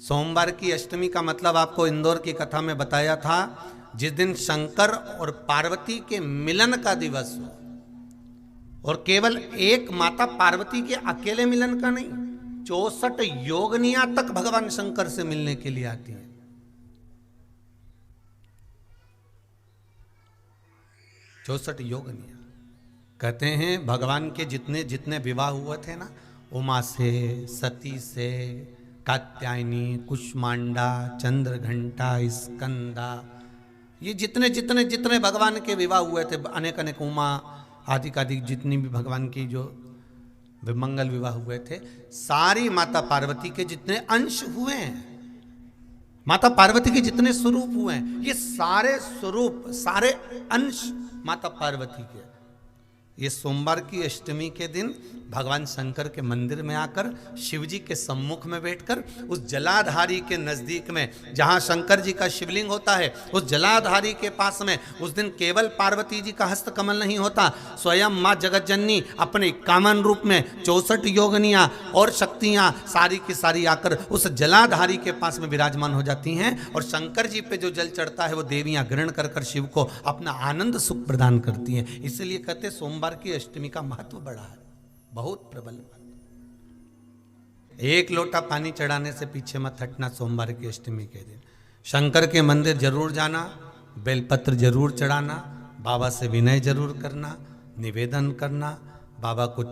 सोमवार की अष्टमी का मतलब आपको इंदौर की कथा में बताया था, जिस दिन शंकर और पार्वती के मिलन का दिवस हो, और केवल एक माता पार्वती के अकेले मिलन का नहीं, 64 योगनियां तक भगवान शंकर से मिलने के लिए आती हैं। 64 योगनियां। कहते हैं भगवान के जितने जितने विवाह हुए थे ना, उमा से, सती से, कात्यायनी, कुष्मांडा, चंद्रघंटा, स्कंदा, ये जितने जितने जितने भगवान के विवाह हुए थे, अनेक अनेक उमा आदि आदि जितनी भी भगवान की जो विमंगल विवाह हुए थे, सारी माता पार्वती के जितने अंश हुए हैं, माता पार्वती के जितने स्वरूप हुए हैं, ये सारे स्वरूप, सारे अंश माता पार्वती के। ये सोमवार की अष्टमी के दिन भगवान शंकर के मंदिर में आकर, शिव जी के सम्मुख में बैठकर, उस जलाधारी के नजदीक में जहां शंकर जी का शिवलिंग होता है, उस जलाधारी के पास में उस दिन केवल पार्वती जी का हस्त कमल नहीं होता, स्वयं मां जगत जननी अपने कामन रूप में 64 योगनियां और शक्तियां सारी की सारी आकर उस जलाधारी के पास में विराजमान हो जाती हैं, और शंकर जी पे जो जल चढ़ता है वो देवियां ग्रहण कर कर शिव को अपना आनंद सुख प्रदान करती हैं। इसलिए कहते सोमवार की अष्टमी का महत्व बड़ा है, बहुत प्रबल। एक लोटा पानी चढ़ाने से पीछे मत हटना सोमवार की अष्टमी के दिन। शंकर के मंदिर जरूर जाना, बेलपत्र जरूर चढ़ाना, बाबा से विनय जरूर करना, निवेदन करना, बाबा को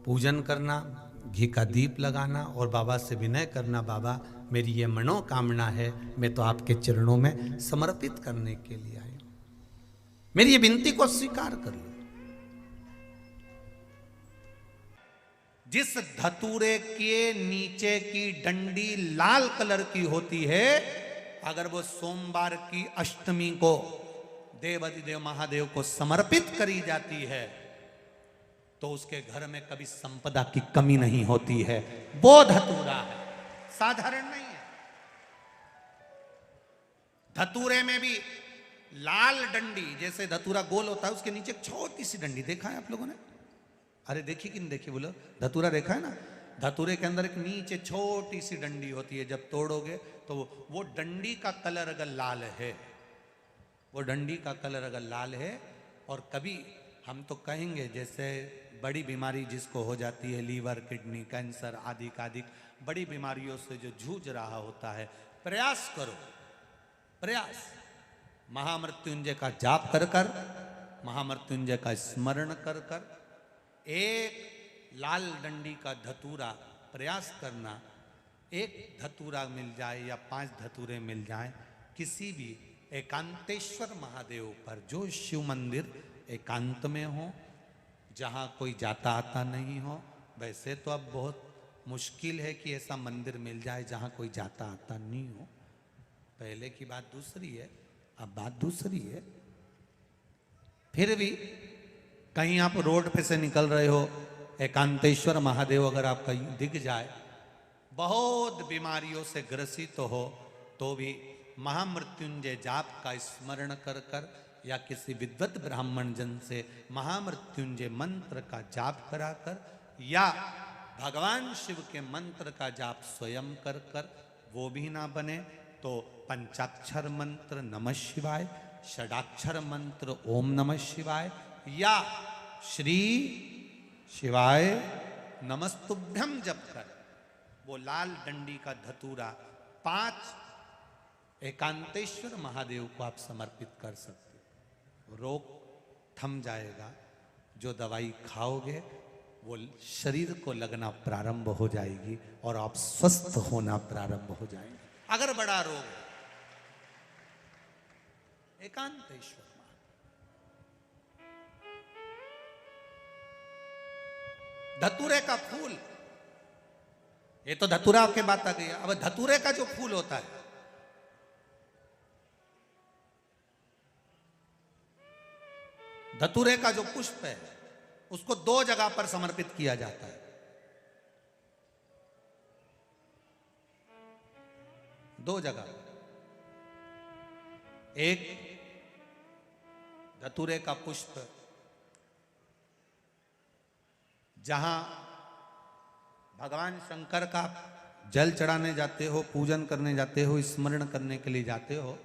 पूजन करना, घी का दीप लगाना और बाबा से विनय करना, बाबा मेरी ये मनोकामना है, मैं तो आपके चरणों में समर्पित करने के लिए आई हूं, मेरी ये विनती को स्वीकार कर लो। जिस धतूरे के नीचे की डंडी लाल कलर की होती है, अगर वो सोमवार की अष्टमी को देवाधिदेव महादेव को समर्पित करी जाती है, तो उसके घर में कभी संपदा की कमी नहीं होती है। वो धतूरा है, साधारण नहीं है। धतूरे में भी लाल डंडी, जैसे धतूरा गोल होता है, उसके नीचे छोटी सी डंडी, देखा है आप लोगों ने? अरे देखी कि नहीं देखी बोलो? धतूरा देखा है ना? धतूरे के अंदर एक नीचे छोटी सी डंडी होती है, जब तोड़ोगे तो वो डंडी का कलर अगर लाल है, वो डंडी का कलर अगर लाल है, और कभी हम तो कहेंगे जैसे बड़ी बीमारी जिसको हो जाती है, लीवर, किडनी, कैंसर आदि आदि बड़ी बीमारियों से जो जूझ रहा होता है, प्रयास करो, प्रयास, महामृत्युंजय का जाप कर कर, महामृत्युंजय का स्मरण कर कर, एक लाल डंडी का धतूरा प्रयास करना, एक धतूरा मिल जाए या 5 धतूरे मिल जाए किसी भी एकांतेश्वर महादेव पर, जो शिव मंदिर एकांत में हो, जहाँ कोई जाता आता नहीं हो। वैसे तो अब बहुत मुश्किल है कि ऐसा मंदिर मिल जाए जहाँ कोई जाता आता नहीं हो, पहले की बात दूसरी है, अब बात दूसरी है। फिर भी कहीं आप रोड पे से निकल रहे हो, एकांतेश्वर महादेव अगर आपका दिख जाए, बहुत बीमारियों से ग्रसित हो, तो भी महामृत्युंजय जाप का स्मरण कर कर या किसी विद्वत ब्राह्मण जन से महामृत्युंजय मंत्र का जाप करा कर, या भगवान शिव के मंत्र का जाप स्वयं कर कर, वो भी ना बने तो पंचाक्षर मंत्र नमः शिवाय, षडाक्षर मंत्र ओम नमः शिवाय, या श्री शिवाय नमस्तुभ्यम जप कर वो लाल डंडी का धतूरा 5 एकांतेश्वर महादेव को आप समर्पित कर सकते हो। रोग थम जाएगा, जो दवाई खाओगे वो शरीर को लगना प्रारंभ हो जाएगी और आप स्वस्थ होना प्रारंभ हो जाएंगे। अगर बड़ा रोग है, एकांतेश्वर धतूरे का फूल, ये तो धतूरा के बात आ गई। अब धतूरे का जो फूल होता है, धतूरे का जो पुष्प है, उसको 2 जगह पर समर्पित किया जाता है। 2 जगह, एक धतूरे का पुष्प जहां भगवान शंकर का जल चढ़ाने जाते हो, पूजन करने जाते हो, स्मरण करने के लिए जाते हो,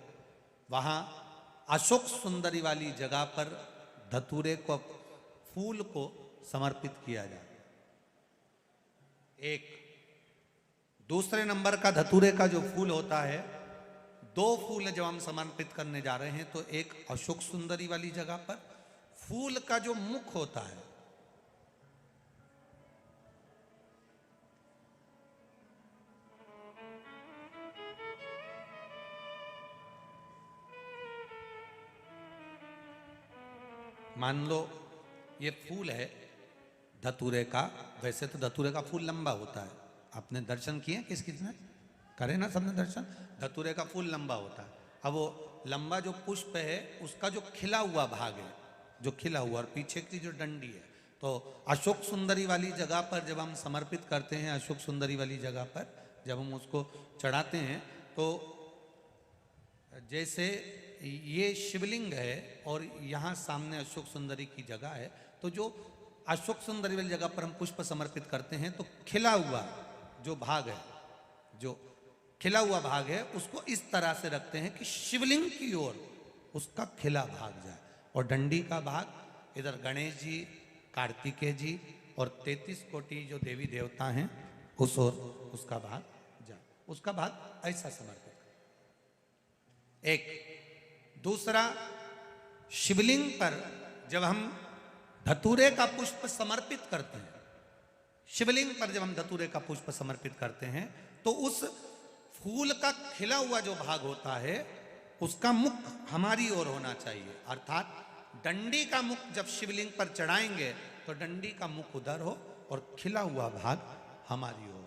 वहां अशोक सुंदरी वाली जगह पर धतूरे को, फूल को समर्पित किया जाता है। एक दूसरे नंबर का धतूरे का जो फूल होता है, दो फूल जब हम समर्पित करने जा रहे हैं, तो एक अशोक सुंदरी वाली जगह पर फूल का जो मुख होता है, मान लो ये फूल है धतूरे का। वैसे तो धतूरे का फूल लंबा होता है, आपने दर्शन किए किस किसने करे ना, सबने दर्शन। धतूरे का फूल लंबा होता है। अब वो लंबा जो पुष्प है, उसका जो खिला हुआ भाग है, जो खिला हुआ, और पीछे की जो डंडी है, तो अशोक सुंदरी वाली जगह पर जब हम समर्पित करते हैं, अशोक सुंदरी वाली जगह पर जब हम उसको चढ़ाते हैं, तो जैसे ये शिवलिंग है और यहाँ सामने अशोक सुंदरी की जगह है, तो जो अशोक सुंदरी वाली जगह पर हम पुष्प समर्पित करते हैं, तो खिला हुआ जो भाग है, जो खिला हुआ भाग है, उसको इस तरह से रखते हैं कि शिवलिंग की ओर उसका खिला भाग जाए, और डंडी का भाग इधर गणेश जी, कार्तिकेय जी और 33 कोटि जो देवी देवता हैं उस ओर उसका भाग जाए, उसका भाग ऐसा समर्पित करें। एक दूसरा, शिवलिंग पर जब हम धतूरे का पुष्प समर्पित करते हैं, शिवलिंग पर जब हम धतूरे का पुष्प समर्पित करते हैं, तो उस फूल का खिला हुआ जो भाग होता है, उसका मुख हमारी ओर होना चाहिए। अर्थात डंडी का मुख जब शिवलिंग पर चढ़ाएंगे, तो डंडी का मुख उधर हो और खिला हुआ भाग हमारी ओर।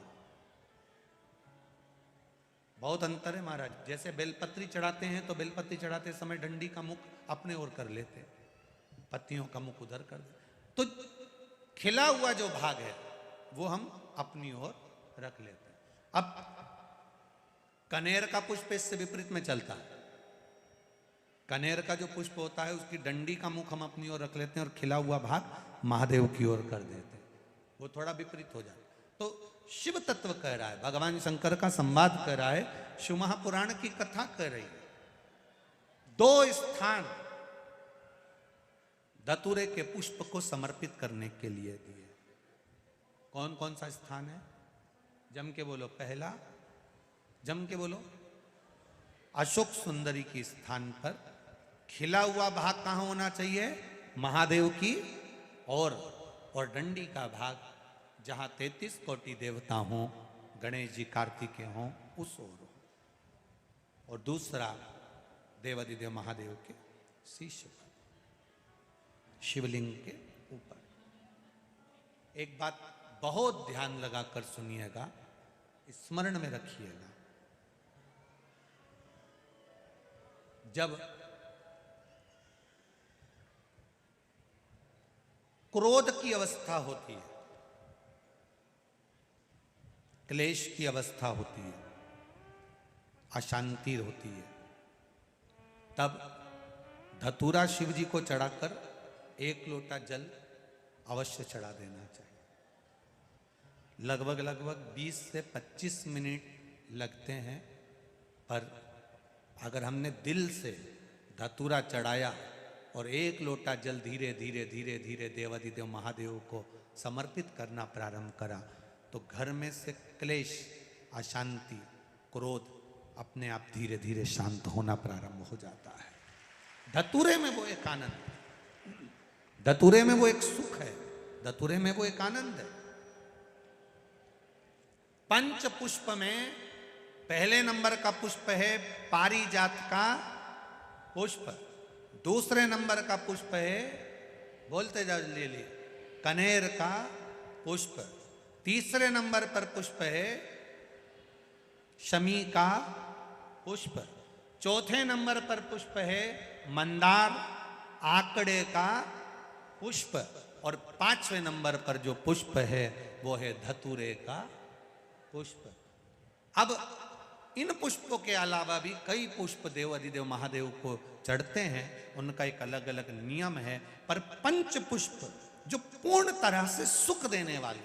बहुत अंतर है महाराज। जैसे बेलपत्री चढ़ाते हैं, तो बेलपत्री चढ़ाते समय डंडी का मुख अपने ओर कर लेते, पत्तियों का मुख उधर कर दे, तो खिला हुआ जो भाग है वो हम अपनी ओर रख लेते हैं। अब कनेर का पुष्प इससे विपरीत में चलता है। कनेर का जो पुष्प होता है, उसकी डंडी का मुख हम अपनी ओर रख लेते हैं और खिला हुआ भाग महादेव की ओर कर देते हैं। वो थोड़ा विपरीत हो जाता है। तो शिव तत्व कह रहा है, भगवान शंकर का संवाद कह रहा है, शिव महापुराण की कथा कह रही है। दो स्थान धतूरे के पुष्प को समर्पित करने के लिए दिए। कौन कौन सा स्थान है? जम के बोलो। पहला, जम के बोलो। अशोक सुंदरी के स्थान पर खिला हुआ भाग कहां होना चाहिए? महादेव की और डंडी का भाग जहां 33 कोटि देवता हों, गणेश जी, कार्तिकेय हों, उस ओर हो। और दूसरा, देवादिदेव महादेव के शीश पर, शिवलिंग के ऊपर। एक बात बहुत ध्यान लगाकर सुनिएगा, स्मरण में रखिएगा। जब क्रोध की अवस्था होती है, क्लेश की अवस्था होती है, अशांति होती है, तब धतूरा शिव जी को चढ़ाकर 1 लोटा जल अवश्य चढ़ा देना चाहिए। लगभग 20 से 25 मिनट लगते हैं, पर अगर हमने दिल से धतूरा चढ़ाया और 1 लोटा जल धीरे धीरे धीरे धीरे देवादिदेव महादेव को समर्पित करना प्रारंभ करा, तो घर में से क्लेश, अशांति, क्रोध अपने आप धीरे धीरे शांत होना प्रारंभ हो जाता है। धतूरे में वो एक आनंद, धतूरे में वो एक सुख है, धतूरे में वो एक आनंद है। पंच पुष्प में पहले नंबर का पुष्प है पारिजात का पुष्प, दूसरे नंबर का पुष्प है, बोलते जाओ ले, कनेर का पुष्प, तीसरे नंबर पर पुष्प है शमी का पुष्प, चौथे नंबर पर पुष्प है मंदार आकड़े का पुष्प, और 5वें नंबर पर जो पुष्प है वो है धतूरे का पुष्प। अब इन पुष्पों के अलावा भी कई पुष्प देवादिदेव महादेव को चढ़ते हैं, उनका एक अलग अलग नियम है, पर पंच पुष्प जो पूर्ण तरह से सुख देने वाले,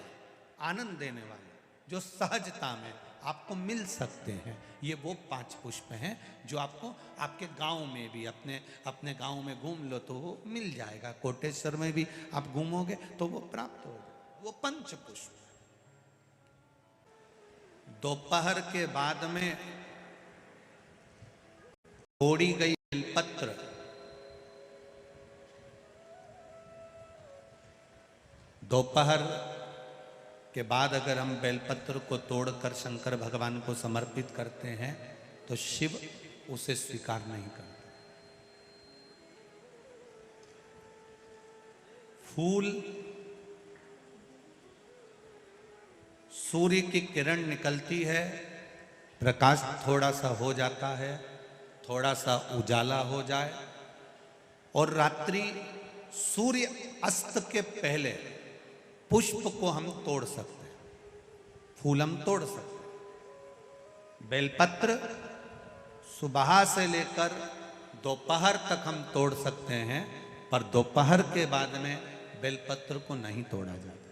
आनंद देने वाले, जो सहजता में आपको मिल सकते हैं। ये वो 5 पुष्प हैं जो आपको आपके गांव में भी, अपने गांव में घूम लो तो वो मिल जाएगा, कोटेश्वर में भी आप घूमोगे तो वो प्राप्त होगा। वो 5 पुष्प। दोपहर के बाद में तोड़ी गई बेलपत्र, दोपहर के बाद अगर हम बेलपत्र को तोड़कर शंकर भगवान को समर्पित करते हैं तो शिव उसे स्वीकार नहीं करते। फूल, सूर्य की किरण निकलती है, प्रकाश थोड़ा सा हो जाता है, थोड़ा सा उजाला हो जाए, और रात्रि सूर्य अस्त के पहले पुष्प को हम तोड़ सकते हैं, फूल हम तोड़ सकते हैं। बेलपत्र सुबह से लेकर दोपहर तक हम तोड़ सकते हैं, पर दोपहर के बाद में बेलपत्र को नहीं तोड़ा जाता।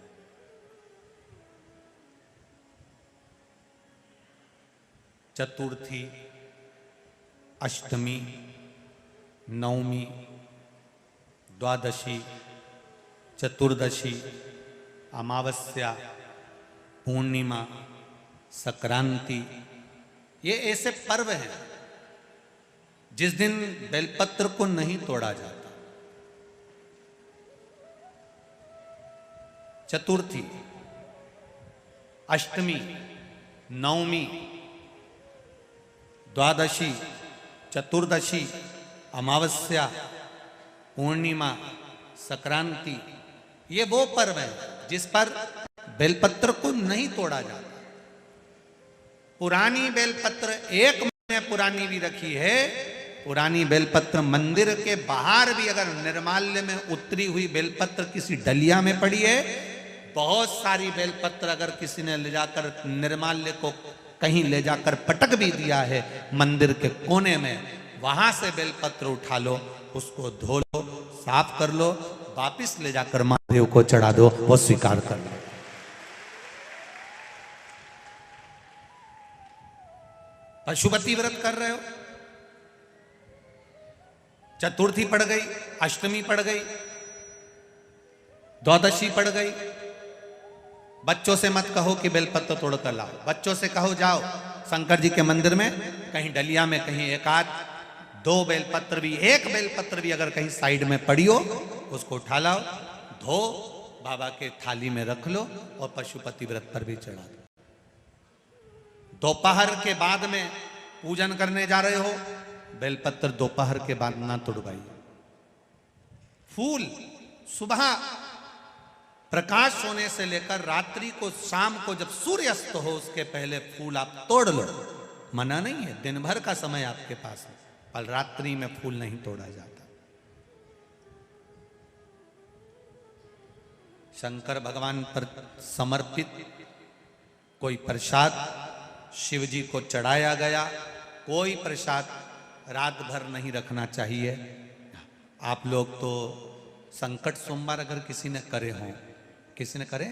चतुर्थी, अष्टमी, नवमी, द्वादशी, चतुर्दशी, अमावस्या, पूर्णिमा, संक्रांति, ये ऐसे पर्व हैं जिस दिन बेलपत्र को नहीं तोड़ा जाता। चतुर्थी, अष्टमी, नवमी, द्वादशी, चतुर्दशी, अमावस्या, पूर्णिमा, संक्रांति, ये वो पर्व है जिस पर बेलपत्र को नहीं तोड़ा जाता। पुरानी बेलपत्र 1 महीने पुरानी भी रखी है। पुरानी बेलपत्र मंदिर के बाहर भी अगर निर्माल्य में उतरी हुई बेलपत्र किसी डलिया में पड़ी है, बहुत सारी बेलपत्र अगर किसी ने ले जाकर निर्माल्य को कहीं ले जाकर पटक भी दिया है मंदिर के कोने में, वहां से बेलपत्र उठा लो, उसको धो लो, साफ कर लो, वापिस ले जाकर महादेव को चढ़ा दो, वो स्वीकार कर लो। पशुपति व्रत कर रहे हो, चतुर्थी पड़ गई, अष्टमी पड़ गई, द्वादशी पड़ गई, बच्चों से मत कहो कि बेलपत्र तोड़ कर लाओ। बच्चों से कहो जाओ शंकर जी के मंदिर में कहीं डलिया में कहीं 1-2 बेलपत्र भी, 1 बेलपत्र भी अगर कहीं साइड में पड़ी हो, उसको उठा लाओ, धो, बाबा के थाली में रख लो और पशुपति व्रत पर भी चढ़ा दो। दोपहर के बाद में पूजन करने जा रहे हो, बेलपत्र दोपहर के बाद ना तोड़वाइए। फूल सुबह प्रकाश होने से लेकर रात्रि को, शाम को जब सूर्य अस्त हो उसके पहले फूल आप तोड़ लो, मना नहीं है, दिन भर का समय आपके पास है, पर रात्रि में फूल नहीं तोड़ा जाता। शंकर भगवान पर समर्पित कोई प्रसाद शिव जी को चढ़ाया गया, कोई प्रसाद रात भर नहीं रखना चाहिए। आप लोग तो संकट सोमवार अगर किसी ने करे हों, किसी ने करे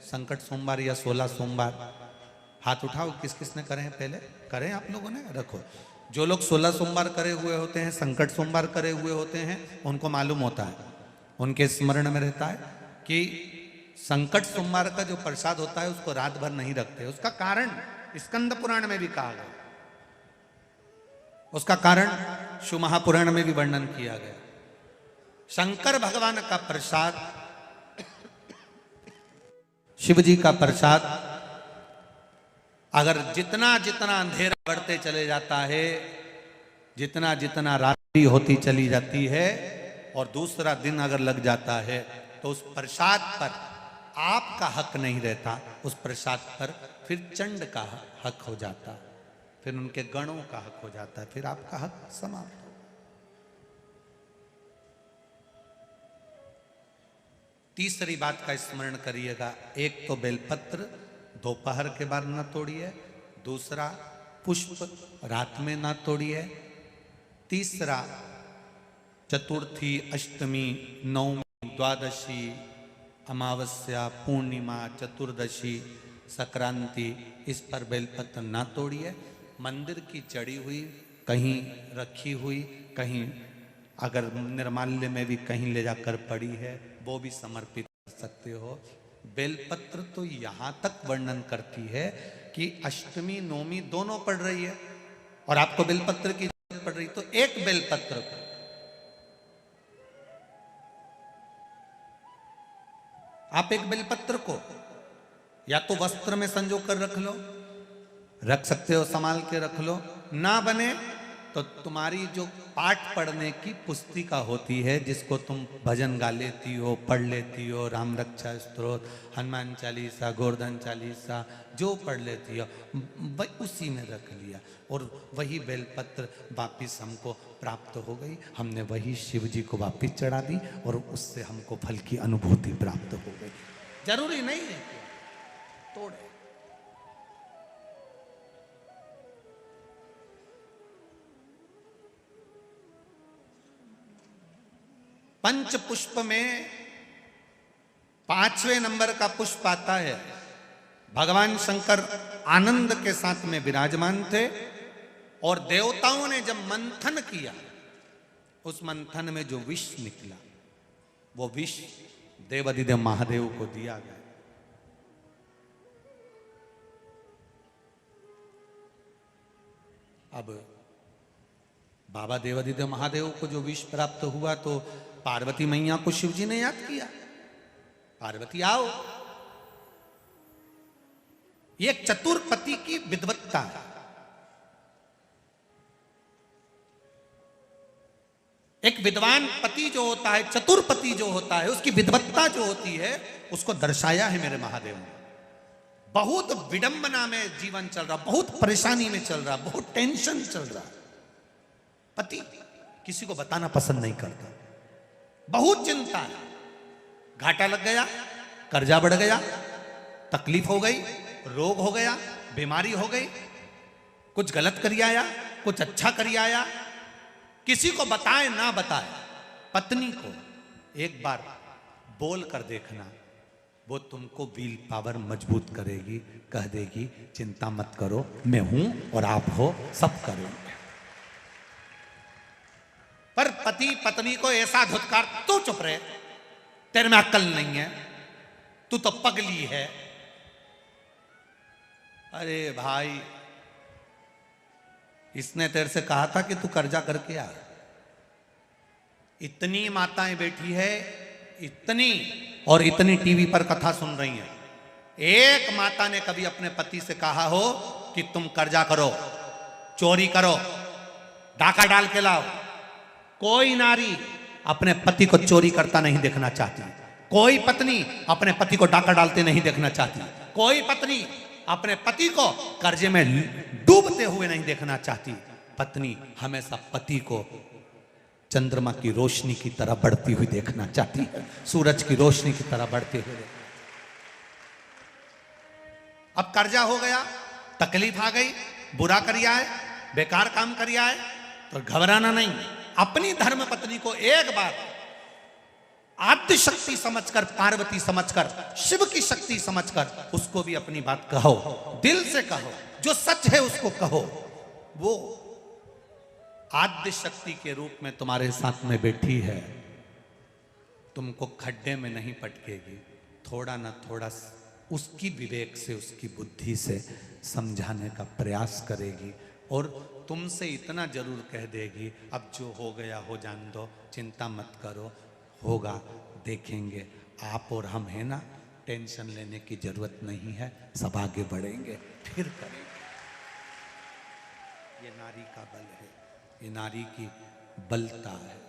संकट सोमवार या 16 सोमवार, हाथ उठाओ, किस किस ने करे हैं, पहले करें आप लोगों ने, रखो। जो लोग 16 सोमवार करे हुए होते हैं, संकट सोमवार करे हुए होते हैं, उनको मालूम होता है, उनके स्मरण में रहता है कि संकट सोमवार का जो प्रसाद होता है उसको रात भर नहीं रखते। उसका कारण स्कंद पुराण में भी कहा गया, उसका कारण शिव महापुराण में भी वर्णन किया गया। शंकर भगवान का प्रसाद, शिव जी का प्रसाद, अगर जितना जितना अंधेरा बढ़ते चले जाता है, जितना जितना रात्रि होती चली जाती है और दूसरा दिन अगर लग जाता है, तो उस प्रसाद पर आपका हक नहीं रहता, उस प्रसाद पर फिर चंड का हक हो जाता, फिर उनके गणों का हक हो जाता है, फिर आपका हक समाप्त हो। तीसरी बात का स्मरण करिएगा, एक तो बेलपत्र दोपहर के बाद ना तोड़िए, दूसरा पुष्प रात में ना तोड़िए, तीसरा चतुर्थी, अष्टमी, नवमी, द्वादशी, अमावस्या, पूर्णिमा, चतुर्दशी, संक्रांति, इस पर बेलपत्र ना तोड़िए। मंदिर की चढ़ी हुई, कहीं रखी हुई, कहीं अगर निर्माल्य में भी कहीं ले जाकर पड़ी है, वो भी समर्पित कर सकते हो। बेलपत्र तो यहाँ तक वर्णन करती है कि अष्टमी नवमी दोनों पड़ रही है और आपको बेलपत्र की जरूरत पड़ रही, तो एक बेलपत्र को आप एक बेलपत्र को या तो वस्त्र में संजो कर रख लो, रख सकते हो, संभाल के रख लो। ना बने तो तुम्हारी जो पाठ पढ़ने की पुस्तिका होती है, जिसको तुम भजन गा लेती हो, पढ़ लेती हो, राम रक्षा स्तोत्र, हनुमान चालीसा, गोवर्धन चालीसा, जो पढ़ लेती हो, वही उसी में रख लिया और वही बेलपत्र वापिस हमको प्राप्त हो गई। हमने वही शिव जी को वापिस चढ़ा दी और उससे हमको फल की अनुभूति प्राप्त हो गई। जरूरी नहीं है तोड़े। पंच पुष्प में 5वें नंबर का पुष्प आता है। भगवान शंकर आनंद के साथ में विराजमान थे और देवताओं ने जब मंथन किया, उस मंथन में जो विष निकला, वो विष देवाधिदेव महादेव को दिया गया। अब बाबा देवाधिदेव महादेव को जो विष प्राप्त हुआ, तो पार्वती मैया को शिव जी ने याद किया, पार्वती आओ। ये एक चतुर पति की विद्वत्ता है। एक विद्वान पति जो होता है, चतुर पति जो होता है, उसकी विद्वत्ता जो होती है, उसको दर्शाया है मेरे महादेव ने। बहुत विडंबना में जीवन चल रहा, बहुत परेशानी में चल रहा, बहुत टेंशन चल रहा, पति किसी को बताना पसंद नहीं करता, बहुत चिंता है, घाटा लग गया, कर्जा बढ़ गया, तकलीफ हो गई, रोग हो गया, बीमारी हो गई, कुछ गलत करी आया, कुछ अच्छा करी आया, किसी को बताए ना बताए, पत्नी को एक बार बोल कर देखना, वो तुमको विल पावर मजबूत करेगी, कह देगी चिंता मत करो, मैं हूं और आप हो, सब करेंगे। पर पति पत्नी को ऐसा धुतकार, तू चुप रहे, तेरे में अक्ल नहीं है, तू तो पगली है। अरे भाई, इसने तेरे से कहा था कि तू कर्जा करके आ। इतनी माताएं बैठी है, इतनी और इतनी टीवी पर कथा सुन रही हैं, एक माता ने कभी अपने पति से कहा हो कि तुम कर्जा करो, चोरी करो, डाका डाल के लाओ? कोई नारी अपने पति को चोरी करता नहीं देखना चाहती, कोई पत्नी अपने पति को डाका डालते नहीं देखना चाहती, कोई पत्नी अपने पति को कर्जे में डूबते हुए नहीं देखना चाहती। पत्नी हमेशा पति को चंद्रमा की रोशनी की तरह बढ़ती हुई देखना चाहती है, सूरज की रोशनी की तरह बढ़ते हुए। अब कर्जा हो गया, तकलीफ आ गई, बुरा करिया है, बेकार काम करिया है, तो घबराना नहीं। अपनी धर्म पत्नी को एक बार आद्य शक्ति समझकर, पार्वती समझकर, शिव की शक्ति समझकर उसको भी अपनी बात कहो, दिल से कहो, जो सच है उसको कहो। वो आद्य शक्ति के रूप में तुम्हारे साथ में बैठी है, तुमको खड्डे में नहीं पटकेगी, थोड़ा ना थोड़ा उसकी विवेक से, उसकी बुद्धि से समझाने का प्रयास करेगी और तुमसे इतना जरूर कह देगी, अब जो हो गया हो जान दो, चिंता मत करो, होगा, देखेंगे, आप और हम है ना, टेंशन लेने की जरूरत नहीं है, सब आगे बढ़ेंगे, फिर करेंगे। ये नारी का बल है, ये नारी की बलता है,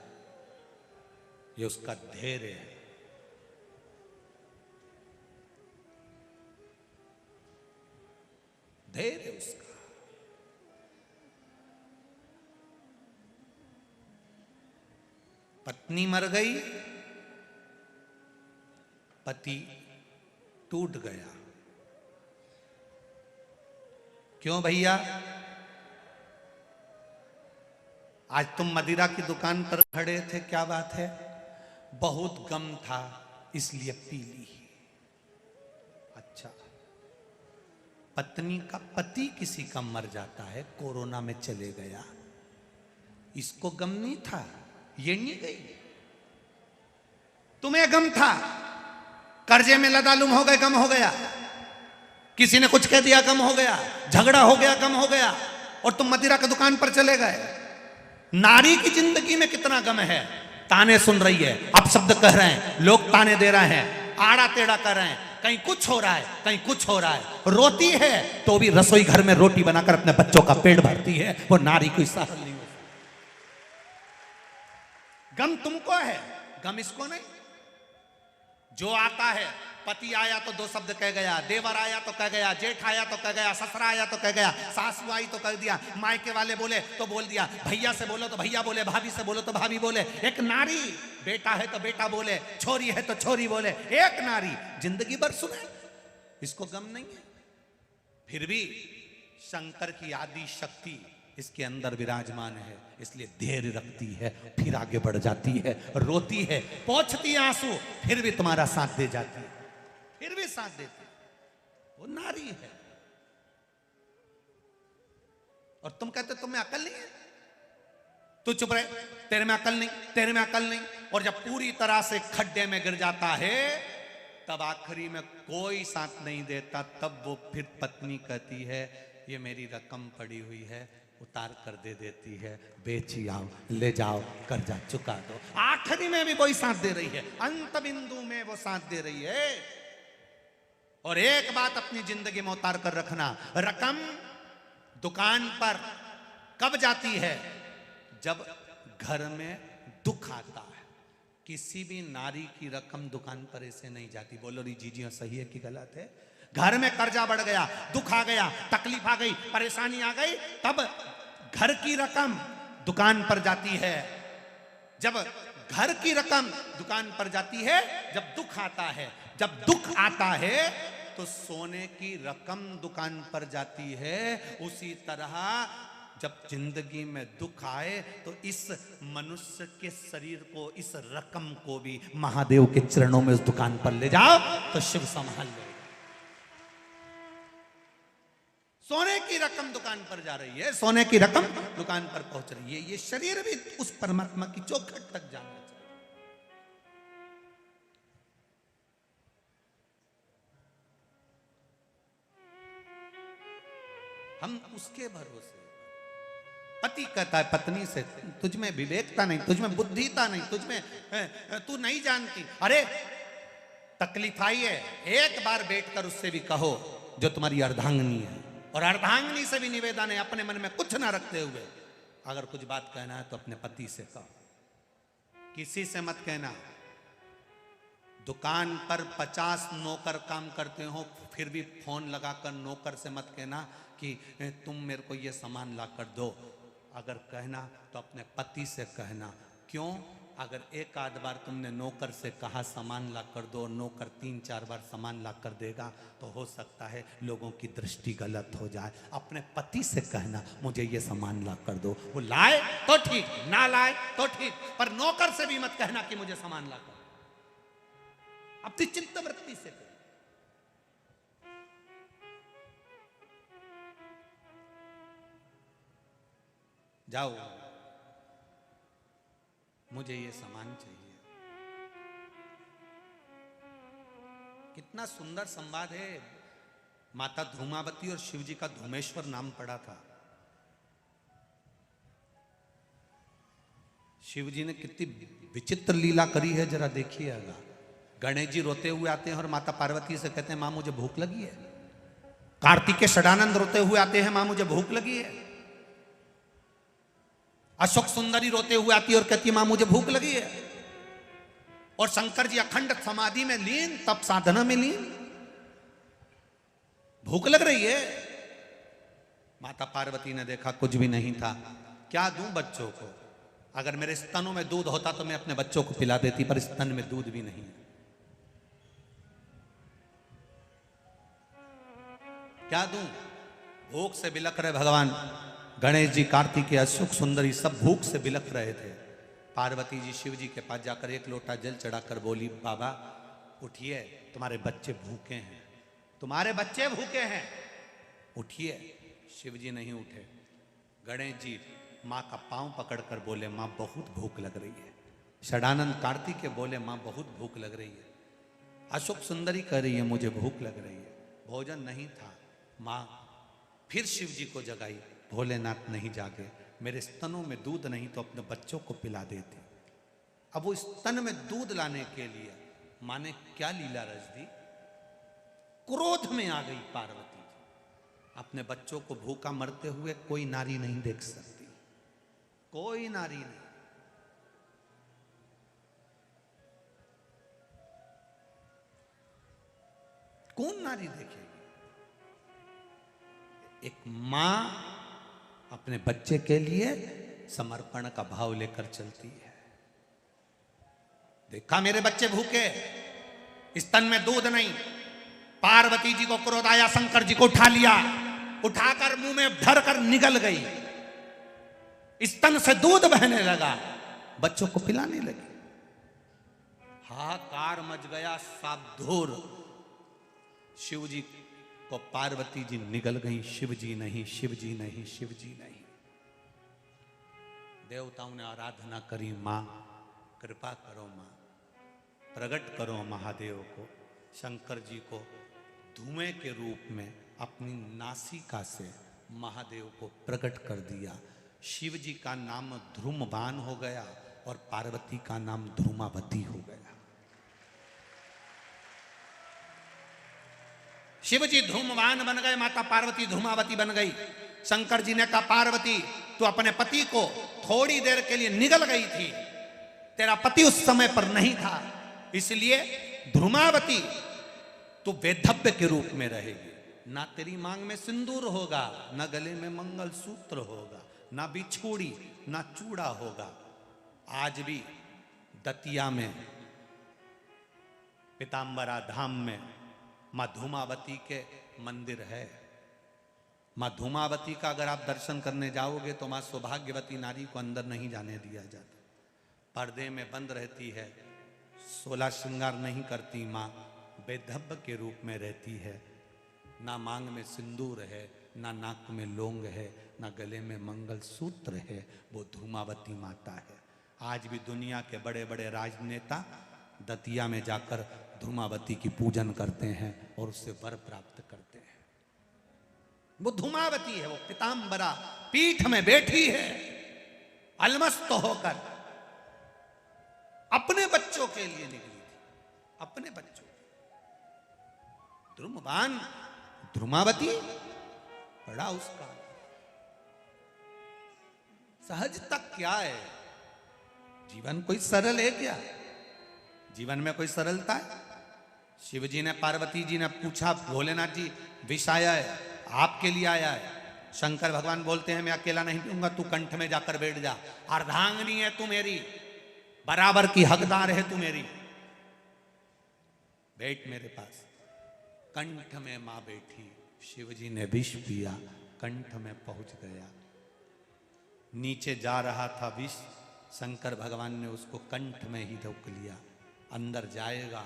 ये उसका धैर्य है। धैर्य उसका। पत्नी मर गई, पति टूट गया। क्यों भैया? आज तुम मदिरा की दुकान पर खड़े थे, क्या बात है? बहुत गम था इसलिए पी ली। अच्छा, पत्नी का पति किसी का मर जाता है, कोरोना में चले गया, इसको गम नहीं था, ये नहीं गई। तुम्हें गम था, कर्जे में लदालुम हो गए, गम हो गया, किसी ने कुछ कह दिया, गम हो गया, झगड़ा हो गया, गम हो गया, और तुम मदिरा की दुकान पर चले गए। नारी की जिंदगी में कितना गम है। ताने सुन रही है, अपशब्द कह रहे हैं, लोग ताने दे रहे हैं, आड़ा टेढ़ा कर रहे हैं, कहीं कुछ हो रहा है, कहीं कुछ हो रहा है। रोती है तो भी रसोई घर में रोटी बनाकर अपने बच्चों का पेट भरती है, वो नारी कोई सहन नहीं हो। गम तुमको है, गम इसको नहीं। जो आता है, पति आया तो दो शब्द कह गया, देवर आया तो कह गया, जेठ आया तो कह गया, ससुरा आया तो कह गया, सासू आई तो कह दिया, मायके वाले बोले तो बोल दिया, भैया से बोलो तो भैया बोले, भाभी से बोलो तो भाभी बोले। एक नारी, बेटा है तो बेटा बोले, छोरी है तो छोरी बोले, एक नारी जिंदगी भर सुने, इसको गम नहीं है। फिर भी शंकर की आदि शक्ति इसके अंदर विराजमान है, इसलिए धैर्य रखती है, फिर आगे बढ़ जाती है, रोती है, पोंछती है आंसू, फिर भी तुम्हारा साथ दे जाती है, फिर भी साथ देती है। वो नारी है। और तुम कहते तुम्हें अकल नहीं है, तू चुप रहे, तेरे में अकल नहीं, तेरे में अकल नहीं। और जब पूरी तरह से खड्डे में गिर जाता है, तब आखिरी में कोई साथ नहीं देता, तब वो फिर पत्नी कहती है, ये मेरी रकम पड़ी हुई है, उतार कर दे देती है, बेची आओ, ले जाओ, कर्जा चुका दो। आखिरी में भी कोई साथ दे रही है, अंत बिंदु में वो साथ दे रही है। और एक बात अपनी जिंदगी में उतार कर रखना, रकम दुकान पर कब जाती है? जब घर में दुख आता है। किसी भी नारी की रकम दुकान पर ऐसे नहीं जाती। बोलो री जीजियां सही है कि गलत है? घर में कर्जा बढ़ गया, दुख आ गया, तकलीफ आ गई, परेशानी आ गई, तब घर की रकम दुकान पर जाती है। जब घर की रकम दुकान पर जाती है, जब दुख आता है, जब दुख आता है तो सोने की रकम दुकान पर जाती है। उसी तरह जब जिंदगी में दुख आए तो इस मनुष्य के शरीर को, इस रकम को भी महादेव के चरणों में उस दुकान पर ले जाओ तो शिव संभाल ले। सोने की रकम दुकान पर जा रही है, सोने की रकम दुकान पर पहुंच रही है। ये शरीर भी उस परमात्मा की चौखट तक जाना चाहिए। हम उसके भरोसे। पति कहता है पत्नी से, तुझमें विवेकता नहीं, तुझमें बुद्धिता नहीं, तुझमें तू नहीं जानती। अरे तकलीफ आई है, एक बार बैठकर उससे भी कहो जो तुम्हारी अर्धांगिनी है। और अर्धांगिनी से भी निवेदन है, अपने मन में कुछ ना रखते हुए अगर कुछ बात कहना है तो अपने पति से कहो, किसी से मत कहना। दुकान पर 50 नौकर काम करते हो, फिर भी फोन लगाकर नौकर से मत कहना कि तुम मेरे को ये सामान ला कर दो। अगर कहना तो अपने पति से कहना। क्यों? अगर एक आध बार तुमने नौकर से कहा सामान ला कर दो, नौकर 3-4 बार सामान ला कर देगा, तो हो सकता है लोगों की दृष्टि गलत हो जाए। अपने पति से कहना मुझे ये सामान ला कर दो। वो लाए तो ठीक, ना लाए तो ठीक, पर नौकर से भी मत कहना कि मुझे सामान ला कर। अपनी चित्त वृत्ति से कहो। जाओ, मुझे ये सामान चाहिए। कितना सुंदर संवाद है। माता धूमावती और शिवजी का धूमेश्वर नाम पड़ा था। शिवजी ने कितनी विचित्र लीला करी है, जरा देखिएगा। गणेश जी रोते हुए आते हैं और माता पार्वती से कहते हैं मां मुझे भूख लगी है। कार्तिकेय षडानंद रोते हुए आते हैं, मां मुझे भूख लगी है। अशोक सुंदरी रोते हुए आती है और कहती है मां मुझे भूख लगी है। और शंकर जी अखंड समाधि में लीन, तप साधना में लीन, भूख लग रही है। माता पार्वती ने देखा कुछ भी नहीं था, क्या दूं बच्चों को? अगर मेरे स्तनों में दूध होता तो मैं अपने बच्चों को पिला देती, पर स्तन में दूध भी नहीं। क्या दूं? भूख से बिलख रहे भगवान गणेश जी, कार्तिकेय, अशोक सुंदरी सब भूख से बिलख रहे थे। पार्वती जी शिव जी के पास जाकर एक लोटा जल चढ़ाकर बोली, बाबा उठिए, तुम्हारे बच्चे भूखे हैं, तुम्हारे बच्चे भूखे हैं। उठिए। शिव जी नहीं उठे। गणेश जी माँ का पांव पकड़कर बोले, माँ बहुत भूख लग रही है। षडानंद कार्तिकेय बोले, माँ बहुत भूख लग रही है। अशोक सुंदरी कह रही है, मुझे भूख लग रही है। भोजन नहीं था। माँ फिर शिव जी को जगाई। भोलेनाथ नहीं जागे, मेरे स्तनों में दूध नहीं तो अपने बच्चों को पिला देती। अब वो स्तन में दूध लाने के लिए माँ ने क्या लीला रच दी, क्रोध में आ गई पार्वती जी। अपने बच्चों को भूखा मरते हुए कोई नारी नहीं देख सकती, कोई नारी नहीं। कौन नारी देखेगी? एक मां अपने बच्चे के लिए समर्पण का भाव लेकर चलती है। देखा मेरे बच्चे भूखे, स्तन में दूध नहीं। पार्वती जी को क्रोध आया, शंकर जी को उठा लिया, उठाकर मुंह में भरकर निगल गई। स्तन से दूध बहने लगा, बच्चों को पिलाने लगी। हाहाकार मच गया, साबधूर। शिव जी को पार्वती जी निगल गई। शिव जी नहीं, शिव जी नहीं, शिव जी नहीं। देवताओं ने आराधना करी, मां कृपा करो, मां प्रकट करो महादेव को। शंकर जी को धुएं के रूप में अपनी नासिका से महादेव को प्रकट कर दिया। शिव जी का नाम ध्रुमवान हो गया और पार्वती का नाम ध्रुमावती हो गया। शिव जी ध्रुमवान बन गए, माता पार्वती ध्रुमावती बन गई। शंकर जी ने कहा, पार्वती तू अपने पति को थोड़ी देर के लिए निगल गई थी, तेरा पति उस समय पर नहीं था, इसलिए ध्रुमावती तू वैधव्य के रूप में रहेगी। ना तेरी मांग में सिंदूर होगा, ना गले में मंगलसूत्र होगा, ना बिछोड़ी, ना चूड़ा होगा। आज भी दतिया में पीताम्बरा धाम में माँ धूमावती के मंदिर है। माँ धूमावती का अगर आप दर्शन करने जाओगे तो माँ सौभाग्यवती नारी को अंदर नहीं जाने दिया जाता, पर्दे में बंद रहती है, 16 श्रृंगार नहीं करती। माँ वैधव्य के रूप में रहती है। ना मांग में सिंदूर है, ना नाक में लौंग है, ना गले में मंगलसूत्र है। वो धूमावती माता है। आज भी दुनिया के बड़े बड़े राजनेता दतिया में जाकर धूमावती की पूजन करते हैं और उससे वर प्राप्त करते हैं। वो धूमावती है, वो पीताम्बरा पीठ में बैठी है, अलमस्त होकर अपने बच्चों के लिए निकली थी, अपने बच्चों। ध्रुमवान ध्रुमावती बड़ा उसका सहजता क्या है? जीवन कोई सरल है क्या? जीवन में कोई सरलता है? शिव जी ने, पार्वती जी ने पूछा, भोलेनाथ जी विष आया है, आपके लिए आया है। शंकर भगवान बोलते हैं, मैं अकेला नहीं पीऊंगा, तू कंठ में जाकर बैठ जा। अर्धांगिनी है तू मेरी, बराबर की हकदार है तू मेरी, बैठ मेरे पास। कंठ में मां बैठी, शिव जी ने विष पिया, कंठ में पहुंच गया। नीचे जा रहा था विष, शंकर भगवान ने उसको कंठ में ही रोक लिया। अंदर जाएगा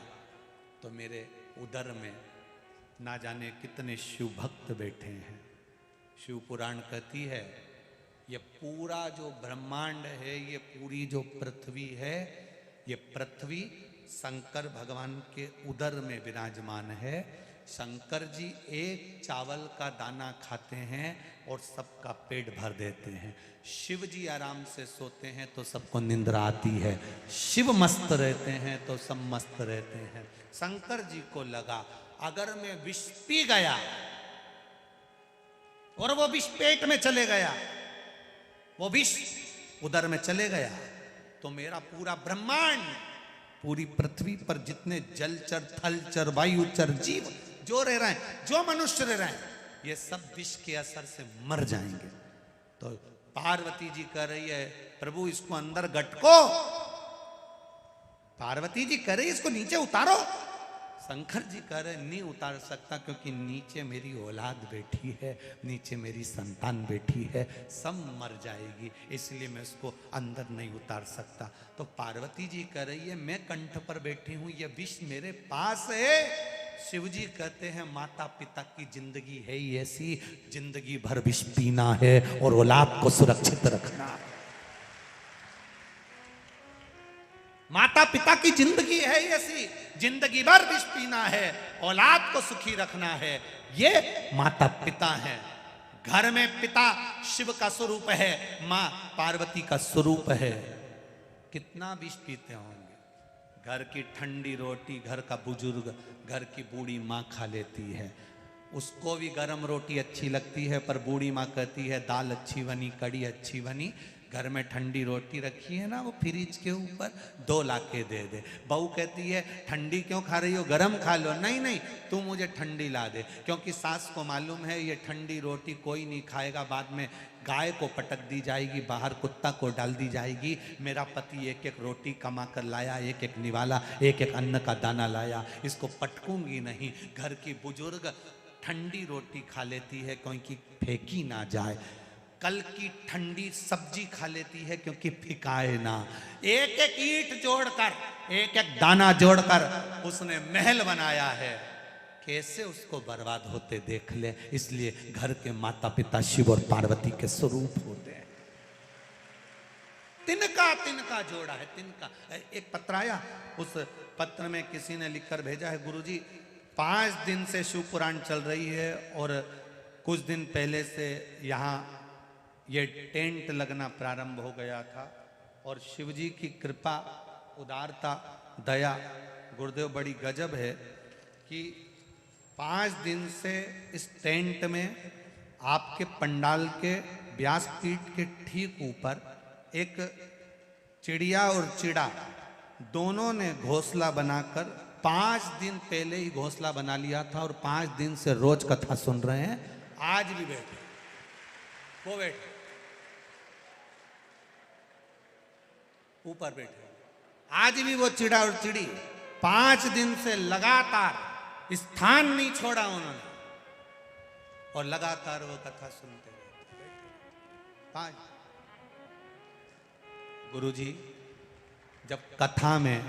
तो मेरे उदर में ना जाने कितने शिव भक्त बैठे हैं। शिव पुराण कहती है, ये पूरा जो ब्रह्मांड है, ये पूरी जो पृथ्वी है, ये पृथ्वी शंकर भगवान के उदर में विराजमान है। शंकर जी एक चावल का दाना खाते हैं और सबका पेट भर देते हैं। शिव जी आराम से सोते हैं तो सबको निंद्रा आती है। शिव मस्त रहते हैं तो सब मस्त रहते हैं। शंकर जी को लगा, अगर मैं विष पी गया और वो विष पेट में चले गया, वो विष उदर में चले गया, तो मेरा पूरा ब्रह्मांड, पूरी पृथ्वी पर जितने जलचर, थलचर, वायुचर जीव जो रह रहे हैं, जो मनुष्य रह रहे हैं, ये सब विष के असर से मर जाएंगे। तो पार्वती जी कह रही है, प्रभु इसको अंदर गटको। पार्वती जी कह रही है, इसको नीचे उतारो। शंकर जी कह रहे, नहीं उतार सकता, क्योंकि नीचे मेरी औलाद बैठी है, नीचे मेरी संतान बैठी है, सब मर जाएगी, इसलिए मैं उसको अंदर नहीं उतार सकता। तो पार्वती जी कह रही है, मैं कंठ पर बैठी हूं, यह विष मेरे पास है, शिव जी कहते हैं माता पिता की जिंदगी है ही ऐसी, जिंदगी भर विष पीना है और औलाद को सुरक्षित रखना है। माता पिता की जिंदगी है ही ऐसी, जिंदगी भर विष पीना है, औलाद को सुखी रखना है। ये माता पिता है। घर में पिता शिव का स्वरूप है, मां पार्वती का स्वरूप है। कितना विष पीते होंगे। घर की ठंडी रोटी घर का बुजुर्ग, घर की बूढ़ी माँ खा लेती है। उसको भी गर्म रोटी अच्छी लगती है, पर बूढ़ी माँ कहती है दाल अच्छी बनी, कड़ी अच्छी बनी। घर में ठंडी रोटी रखी है ना, वो फ्रिज के ऊपर 2 ला के दे दे। बहू कहती है ठंडी क्यों खा रही हो, गरम खा लो। नहीं नहीं, तू मुझे ठंडी ला दे, क्योंकि सास को मालूम है ये ठंडी रोटी कोई नहीं खाएगा, बाद में गाय को पटक दी जाएगी, बाहर कुत्ता को डाल दी जाएगी। मेरा पति एक एक रोटी कमा कर लाया, एक एक निवाला, एक एक अन्न का दाना लाया, इसको पटकूंगी नहीं। घर की बुजुर्ग ठंडी रोटी खा लेती है क्योंकि फेंकी ना जाए। कल की ठंडी सब्जी खा लेती है क्योंकि फिकाए ना। एक एक ईंट जोड़कर, एक एक दाना जोड़कर उसने महल बनाया है। कैसे उसको बर्बाद होते देख ले। इसलिए घर के माता पिता शिव और पार्वती के स्वरूप होते हैं। तिनका तिनका जोड़ा है, तिनका। एक पत्र आया, उस पत्र में किसी ने लिखकर भेजा है, गुरुजी 5 दिन से शिव पुराण चल रही है और कुछ दिन पहले से यहाँ ये टेंट लगना प्रारंभ हो गया था, और शिव जी की कृपा, उदारता, दया गुरुदेव बड़ी गजब है कि 5 दिन से इस टेंट में आपके पंडाल के व्यासपीठ के ठीक ऊपर एक चिड़िया और चिड़ा दोनों ने घोंसला बनाकर 5 दिन पहले ही घोंसला बना लिया था, और 5 दिन से रोज कथा सुन रहे हैं। आज भी बैठे, वो बैठे ऊपर बैठे, आज भी वो चिड़ा और चिड़ी 5 दिन से लगातार स्थान नहीं छोड़ा उन्होंने, और लगातार वो कथा सुनते रहते। 5 गुरुजी जब कथा में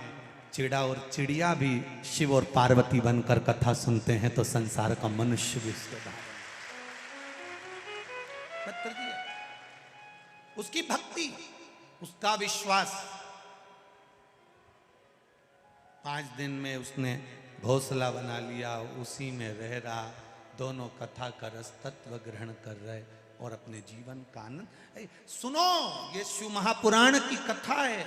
चिड़ा और चिड़िया भी शिव और पार्वती बनकर कथा सुनते हैं तो संसार का मनुष्य भी उसके बारे में पत्र दिया। उसकी भक्ति, उसका विश्वास। 5 दिन में उसने घोंसला बना लिया, उसी में रह रहा, दोनों कथा का रस तत्व ग्रहण कर रहे और अपने जीवन का आनंद। सुनो, ये शिव महापुराण की कथा है।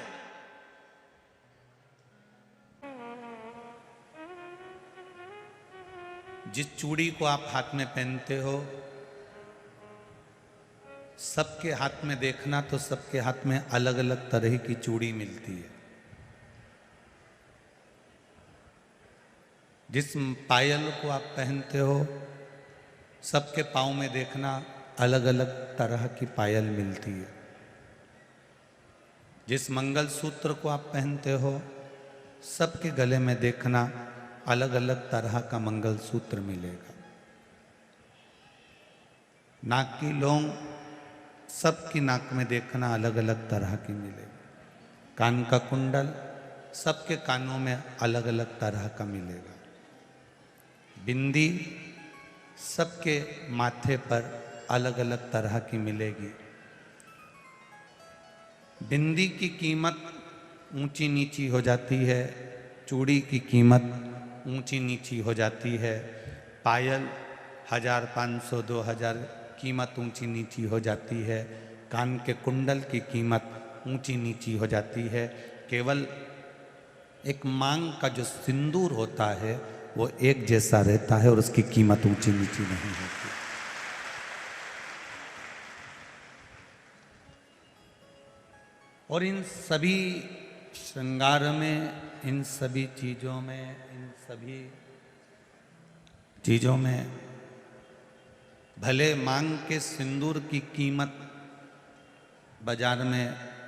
जिस चूड़ी को आप हाथ में पहनते हो, सबके हाथ में देखना तो सबके हाथ में अलग अलग तरह की चूड़ी मिलती है। जिस पायल को आप पहनते हो, सबके पाँव में देखना अलग अलग तरह की पायल मिलती है। जिस मंगलसूत्र को आप पहनते हो, सबके गले में देखना अलग अलग तरह का मंगलसूत्र मिलेगा। नाक की लौंग सबकी नाक में देखना अलग अलग तरह की मिलेगी। कान का कुंडल सबके कानों में अलग अलग तरह का मिलेगा। बिंदी सबके माथे पर अलग अलग तरह की मिलेगी। बिंदी की कीमत ऊंची नीची हो जाती है, चूड़ी की कीमत ऊंची नीची हो जाती है, पायल 1000, 500, 2000 कीमत ऊंची नीची हो जाती है, कान के कुंडल की कीमत ऊंची नीची हो जाती है। केवल एक मांग का जो सिंदूर होता है वो एक जैसा रहता है और उसकी कीमत ऊंची नीची नहीं होती। और इन सभी श्रृंगार में, इन सभी चीजों में, इन सभी चीजों में भले मांग के सिंदूर की कीमत बाजार में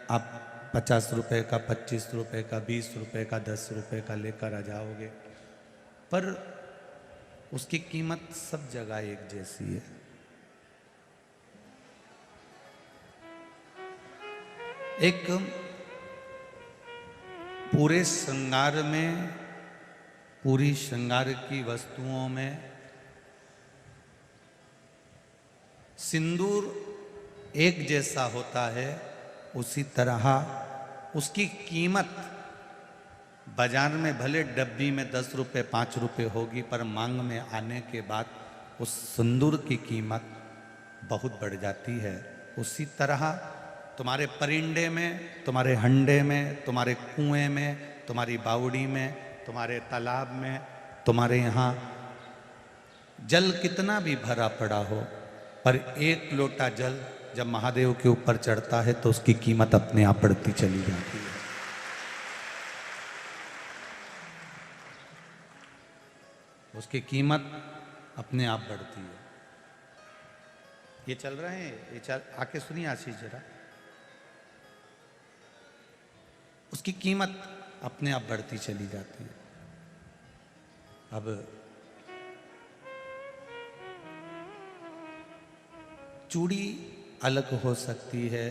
आप 50 रुपए का, 25 रुपए का, 20 रुपए का, 10 रुपए का लेकर आ जाओगे, पर उसकी कीमत सब जगह एक जैसी है। एक पूरे श्रृंगार में पूरी श्रृंगार की वस्तुओं में सिंदूर एक जैसा होता है, उसी तरह उसकी कीमत बाजार में भले डब्बी में 10 रुपये 5 रुपये होगी, पर मांग में आने के बाद उस सिंदूर की कीमत बहुत बढ़ जाती है। उसी तरह तुम्हारे परिंदे में, तुम्हारे हंडे में, तुम्हारे कुएं में, तुम्हारी बावड़ी में, तुम्हारे तालाब में, तुम्हारे यहाँ जल कितना भी भरा पड़ा हो, पर एक लोटा जल जब महादेव के ऊपर चढ़ता है तो उसकी कीमत अपने आप बढ़ती चली जाती है। उसकी कीमत अपने आप बढ़ती है। ये चल रहे हैं, ये चल आके सुनिए आशीष जरा। उसकी कीमत अपने आप बढ़ती चली जाती है। अब चूड़ी अलग हो सकती है,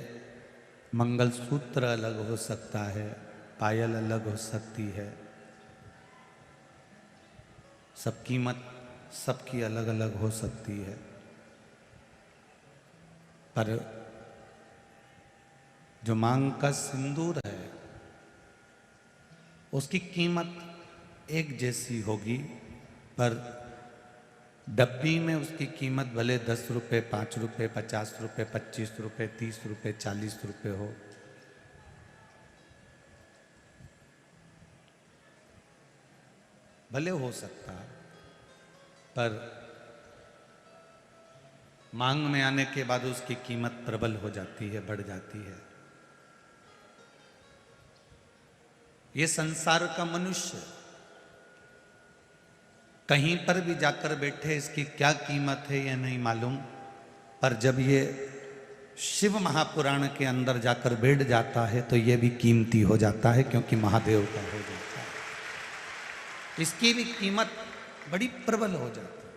मंगलसूत्र अलग हो सकता है, पायल अलग हो सकती है, सब कीमत सबकी अलग अलग हो सकती है, पर जो मांग का सिंदूर है उसकी कीमत एक जैसी होगी, पर डब्बी में उसकी कीमत भले 10 रुपये 5 रुपये 50 रुपये 25 रुपये 30 रुपये 40 रुपये हो। भले हो सकता, पर मांग में आने के बाद उसकी कीमत प्रबल हो जाती है, बढ़ जाती है। ये संसार का मनुष्य कहीं पर भी जाकर बैठे, इसकी क्या कीमत है ये नहीं मालूम, पर जब ये शिव महापुराण के अंदर जाकर बैठ जाता है तो ये भी कीमती हो जाता है, क्योंकि महादेव का हो जाता है। इसकी भी कीमत बड़ी प्रबल हो जाती है।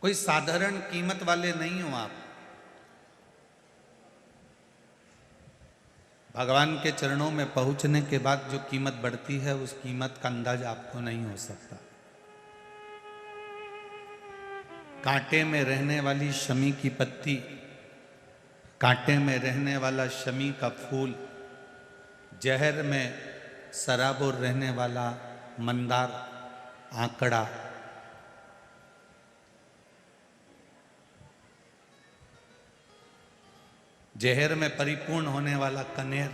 कोई साधारण कीमत वाले नहीं हो आप। भगवान के चरणों में पहुंचने के बाद जो कीमत बढ़ती है, उस कीमत का अंदाज आपको नहीं हो सकता। कांटे में रहने वाली शमी की पत्ती, कांटे में रहने वाला शमी का फूल, जहर में सराबोर रहने वाला मंदार आंकड़ा, जहर में परिपूर्ण होने वाला कनेर,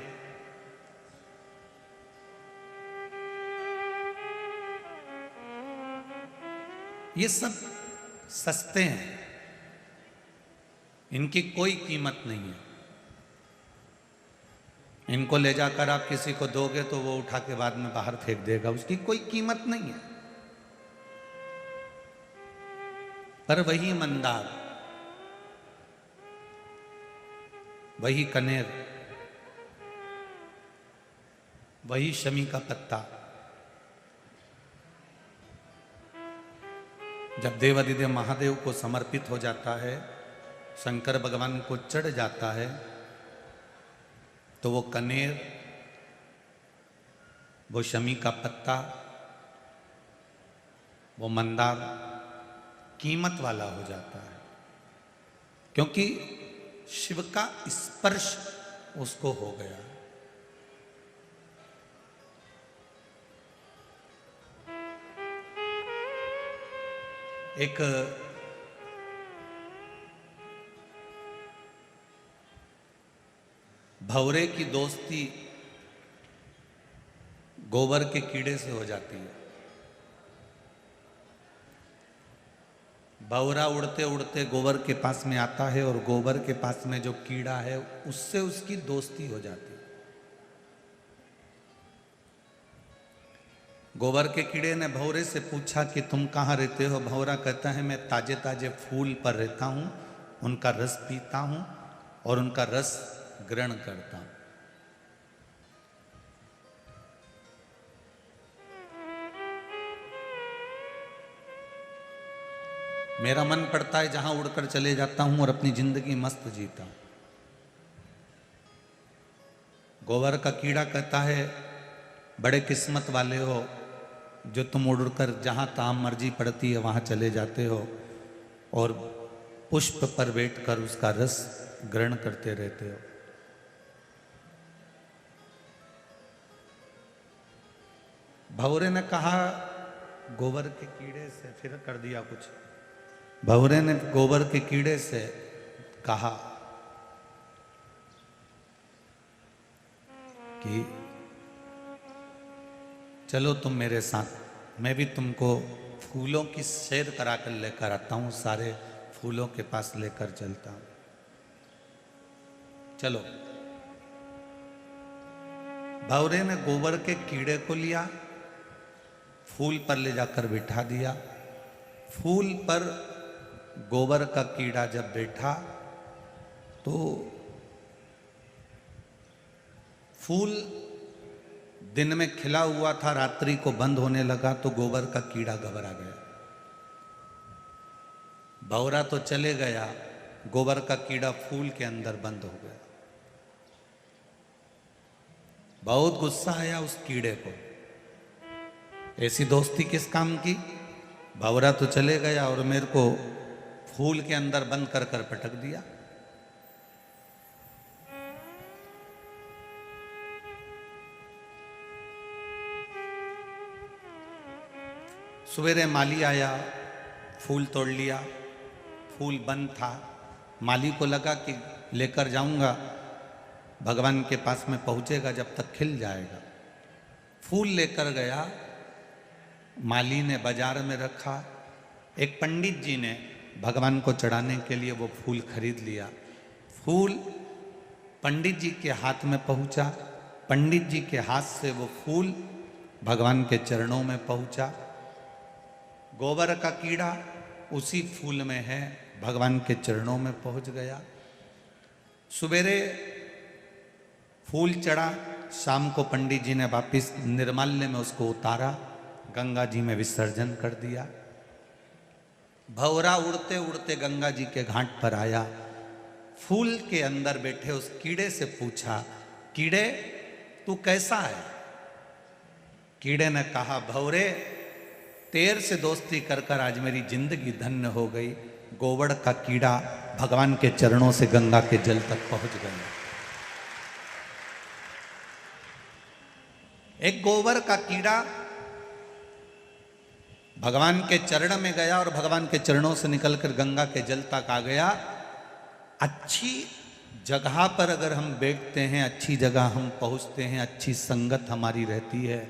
ये सब सस्ते हैं, इनकी कोई कीमत नहीं है। इनको ले जाकर आप किसी को दोगे तो वो उठा के बाद में बाहर फेंक देगा, उसकी कोई कीमत नहीं है। पर वही मंदार, वही कनेर, वही शमी का पत्ता जब देवाधिदेव महादेव को समर्पित हो जाता है, शंकर भगवान को चढ़ जाता है, तो वो कनेर, वो शमी का पत्ता, वो मंदार कीमत वाला हो जाता है, क्योंकि शिव का स्पर्श उसको हो गया। एक भंवरे की दोस्ती गोबर के कीड़े से हो जाती है। भंवरा उड़ते उड़ते गोबर के पास में आता है और गोबर के पास में जो कीड़ा है उससे उसकी दोस्ती हो जाती है। गोबर के कीड़े ने भंवरे से पूछा कि तुम कहाँ रहते हो? भंवरा कहता है मैं ताजे ताजे फूल पर रहता हूँ, उनका रस पीता हूँ और उनका रस ग्रहण करता हूँ। मेरा मन पड़ता है जहां उड़कर चले जाता हूं और अपनी जिंदगी मस्त जीता हूं। गोबर का कीड़ा कहता है बड़े किस्मत वाले हो जो तुम उड़कर जहाँ तहाँ मर्जी पड़ती है वहाँ चले जाते हो और पुष्प पर बैठकर उसका रस ग्रहण करते रहते हो। भंवरे ने कहा गोबर के कीड़े से, फिर कर दिया कुछ। भंवरे ने गोबर के कीड़े से कहा कि चलो तुम मेरे साथ, मैं भी तुमको फूलों की सैर करा कर लेकर आता हूं, सारे फूलों के पास लेकर चलता हूं, चलो। भंवरे ने गोबर के कीड़े को लिया, फूल पर ले जाकर बिठा दिया। फूल पर गोबर का कीड़ा जब बैठा तो फूल दिन में खिला हुआ था, रात्रि को बंद होने लगा तो गोबर का कीड़ा घबरा गया। भंवरा तो चले गया, गोबर का कीड़ा फूल के अंदर बंद हो गया। बहुत गुस्सा आया उस कीड़े को, ऐसी दोस्ती किस काम की? भंवरा तो चले गया और मेरे को फूल के अंदर बंद कर कर पटक दिया। सवेरे माली आया, फूल तोड़ लिया, फूल बंद था। माली को लगा कि लेकर जाऊंगा, भगवान के पास में पहुंचेगा जब तक खिल जाएगा। फूल लेकर गया, माली ने बाजार में रखा। एक पंडित जी ने भगवान को चढ़ाने के लिए वो फूल खरीद लिया। फूल पंडित जी के हाथ में पहुंचा, पंडित जी के हाथ से वो फूल भगवान के चरणों में पहुंचा। गोबर का कीड़ा उसी फूल में है, भगवान के चरणों में पहुंच गया। सवेरे फूल चढ़ा, शाम को पंडित जी ने वापिस निर्माल्य में उसको उतारा, गंगा जी में विसर्जन कर दिया। भंवरा उड़ते उड़ते गंगा जी के घाट पर आया, फूल के अंदर बैठे उस कीड़े से पूछा, कीड़े तू कैसा है? कीड़े ने कहा, भंवरे तेर से दोस्ती कर कर आज मेरी जिंदगी धन्य हो गई। गोबर का कीड़ा भगवान के चरणों से गंगा के जल तक पहुंच गया। एक गोबर का कीड़ा भगवान के चरण में गया और भगवान के चरणों से निकलकर गंगा के जल तक आ गया। अच्छी जगह पर अगर हम बैठते हैं, अच्छी जगह हम पहुंचते हैं, अच्छी संगत हमारी रहती है,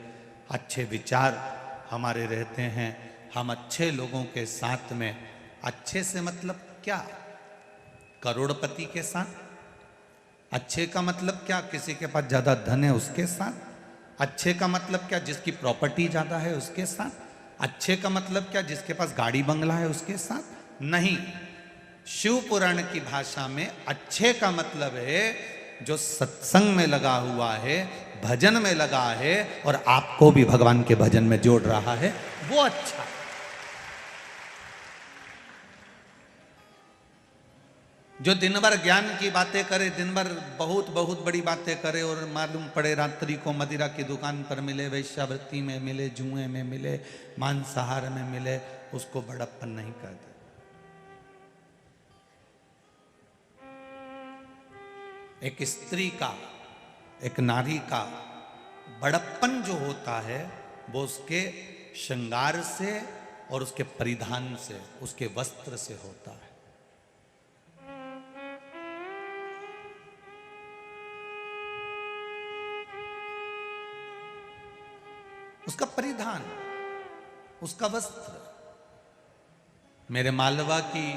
अच्छे विचार हमारे रहते हैं, हम अच्छे लोगों के साथ में, अच्छे से मतलब क्या? करोड़पति के साथ। अच्छे का मतलब क्या? किसी के पास ज्यादा धन है उसके साथ। अच्छे का मतलब क्या? जिसकी प्रॉपर्टी ज्यादा है उसके साथ। अच्छे का मतलब क्या? जिसके पास गाड़ी बंगला है उसके साथ। नहीं, शिव पुराण की भाषा में अच्छे का मतलब है जो सत्संग में लगा हुआ है, भजन में लगा है और आपको भी भगवान के भजन में जोड़ रहा है, वो अच्छा। जो दिन भर ज्ञान की बातें करे, दिन भर बहुत बहुत बड़ी बातें करे और मालूम पड़े रात्रि को मदिरा की दुकान पर मिले, वैश्यावृत्ति में मिले, जुए में मिले, मांसाहार में मिले, उसको बड़प्पन नहीं कहते। एक स्त्री का, एक नारी का बड़प्पन जो होता है वो उसके श्रृंगार से और उसके परिधान से, उसके वस्त्र से होता है। उसका परिधान, उसका वस्त्र। मेरे मालवा की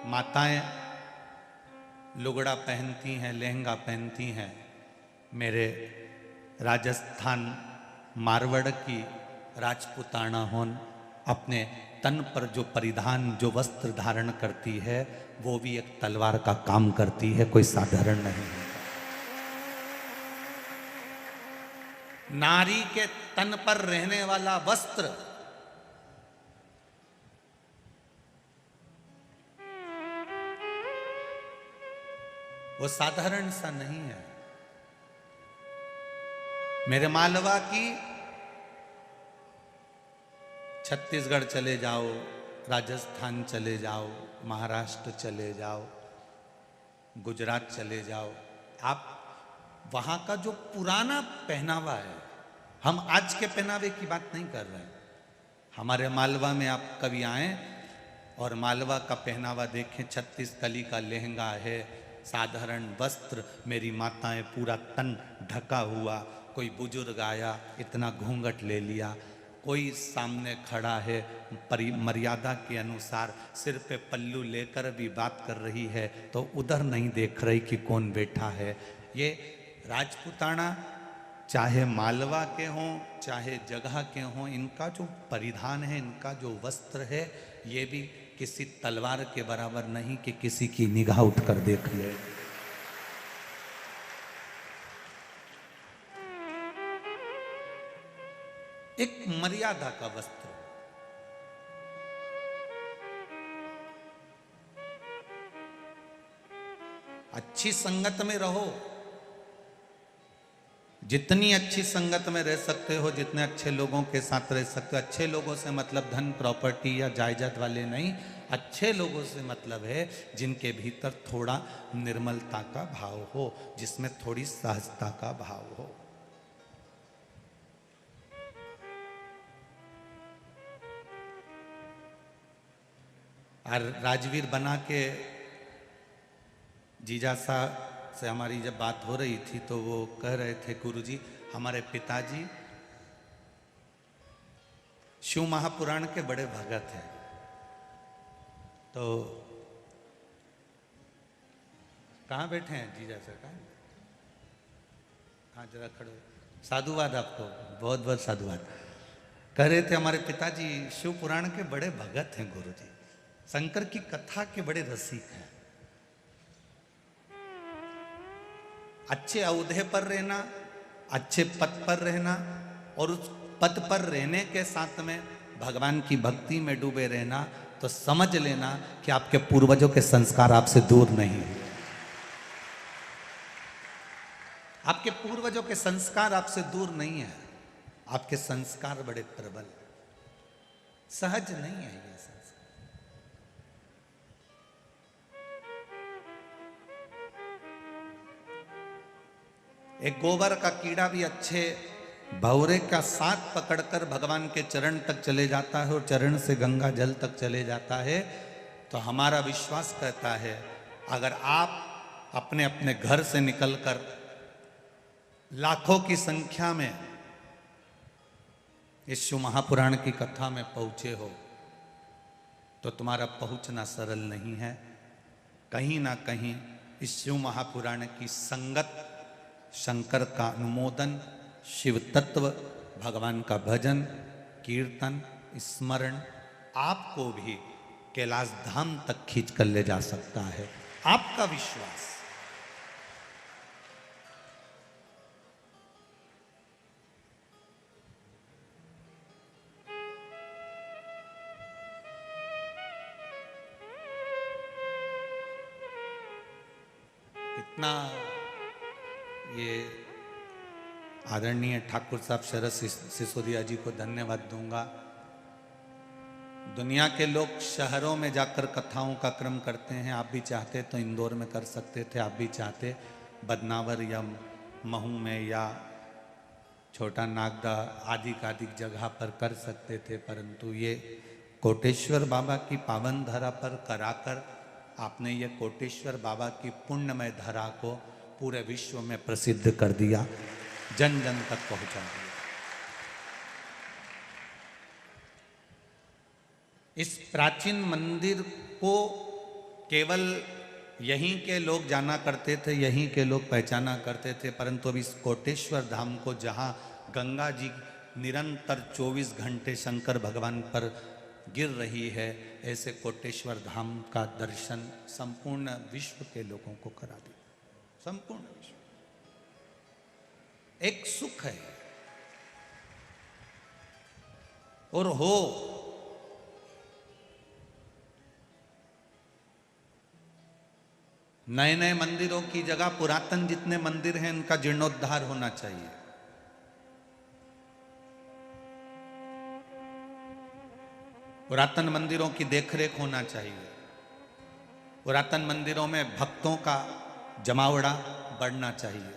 माताएं लुगड़ा पहनती हैं, लहंगा पहनती हैं। मेरे राजस्थान मारवाड़ की राजपुताना होन अपने तन पर जो परिधान, जो वस्त्र धारण करती है, वो भी एक तलवार का काम करती है, कोई साधारण नहीं है। नारी के तन पर रहने वाला वस्त्र वो साधारण सा नहीं है। मेरे मालवा की छत्तीसगढ़ चले जाओ, राजस्थान चले जाओ, महाराष्ट्र चले जाओ, गुजरात चले जाओ, आप वहां का जो पुराना पहनावा है, हम आज के पहनावे की बात नहीं कर रहे हैं। हमारे मालवा में आप कभी आए और मालवा का पहनावा देखें, 36 कली का लहंगा है, साधारण वस्त्र, मेरी माताएं पूरा तन ढका हुआ, कोई बुजुर्ग आया इतना घूंघट ले लिया, कोई सामने खड़ा है मर्यादा के अनुसार सिर पे पल्लू लेकर भी बात कर रही है तो उधर नहीं देख रही कि कौन बैठा है। ये राजपूताना चाहे मालवा के हों चाहे जगह के हों, इनका जो परिधान है, इनका जो वस्त्र है, ये भी किसी तलवार के बराबर नहीं कि किसी की निगाह उठकर देख ले। एक मर्यादा का वस्त्र। अच्छी संगत में रहो, जितनी अच्छी संगत में रह सकते हो, जितने अच्छे लोगों के साथ रह सकते हो। अच्छे लोगों से मतलब धन प्रॉपर्टी या जायदाद वाले नहीं, अच्छे लोगों से मतलब है जिनके भीतर थोड़ा निर्मलता का भाव हो, जिसमें थोड़ी सहजता का भाव हो। और राजवीर बना के जीजा साहब से हमारी जब बात हो रही थी तो वो कह रहे थे, गुरुजी हमारे पिताजी शिव महापुराण के बड़े भगत हैं। तो कहाँ बैठे हैं जीजा सर? कहाँ जरा खड़े। साधुवाद आपको, बहुत बहुत साधुवाद। कह रहे थे हमारे पिताजी शिव पुराण के बड़े भगत हैं गुरुजी, शंकर की कथा के बड़े रसिक हैं। अच्छे औहदे पर रहना, अच्छे पद पर रहना और उस पद पर रहने के साथ में भगवान की भक्ति में डूबे रहना, तो समझ लेना कि आपके पूर्वजों के संस्कार आपसे दूर नहीं है। आपके पूर्वजों के संस्कार आपसे दूर नहीं है। आपके संस्कार बड़े प्रबल, सहज नहीं है ये संस्कार। एक गोबर का कीड़ा भी अच्छे भौरे का साथ पकड़कर भगवान के चरण तक चले जाता है और चरण से गंगा जल तक चले जाता है। तो हमारा विश्वास कहता है, अगर आप अपने अपने घर से निकलकर लाखों की संख्या में इस शिव महापुराण की कथा में पहुंचे हो, तो तुम्हारा पहुंचना सरल नहीं है। कहीं ना कहीं इस शिव महापुराण की संगत, शंकर का अनुमोदन, शिव तत्व, भगवान का भजन, कीर्तन, स्मरण आपको भी कैलाश धाम तक खींच कर ले जा सकता है। आपका विश्वास। इतना ये आदरणीय ठाकुर साहब शरद सिसोदिया जी को धन्यवाद दूंगा। दुनिया के लोग शहरों में जाकर कथाओं का क्रम करते हैं। आप भी चाहते तो इंदौर में कर सकते थे, आप भी चाहते बदनावर या महू में या छोटा नागदा आदि जगह पर कर सकते थे, परंतु ये कोटेश्वर बाबा की पावन धरा पर कराकर आपने ये कोटेश्वर बाबा की पुण्यमय धरा को पूरे विश्व में प्रसिद्ध कर दिया, जन जन तक पहुंचा दिया। इस प्राचीन मंदिर को केवल यहीं के लोग जाना करते थे, यहीं के लोग पहचाना करते थे, परंतु अब इस कोटेश्वर धाम को, जहाँ गंगा जी निरंतर 24 घंटे शंकर भगवान पर गिर रही है, ऐसे कोटेश्वर धाम का दर्शन संपूर्ण विश्व के लोगों को करा दिया। संपूर्ण विश्व एक सुख है और हो। नए नए मंदिरों की जगह पुरातन जितने मंदिर हैं उनका जीर्णोद्धार होना चाहिए। पुरातन मंदिरों की देखरेख होना चाहिए। पुरातन मंदिरों में भक्तों का जमावड़ा बढ़ना चाहिए।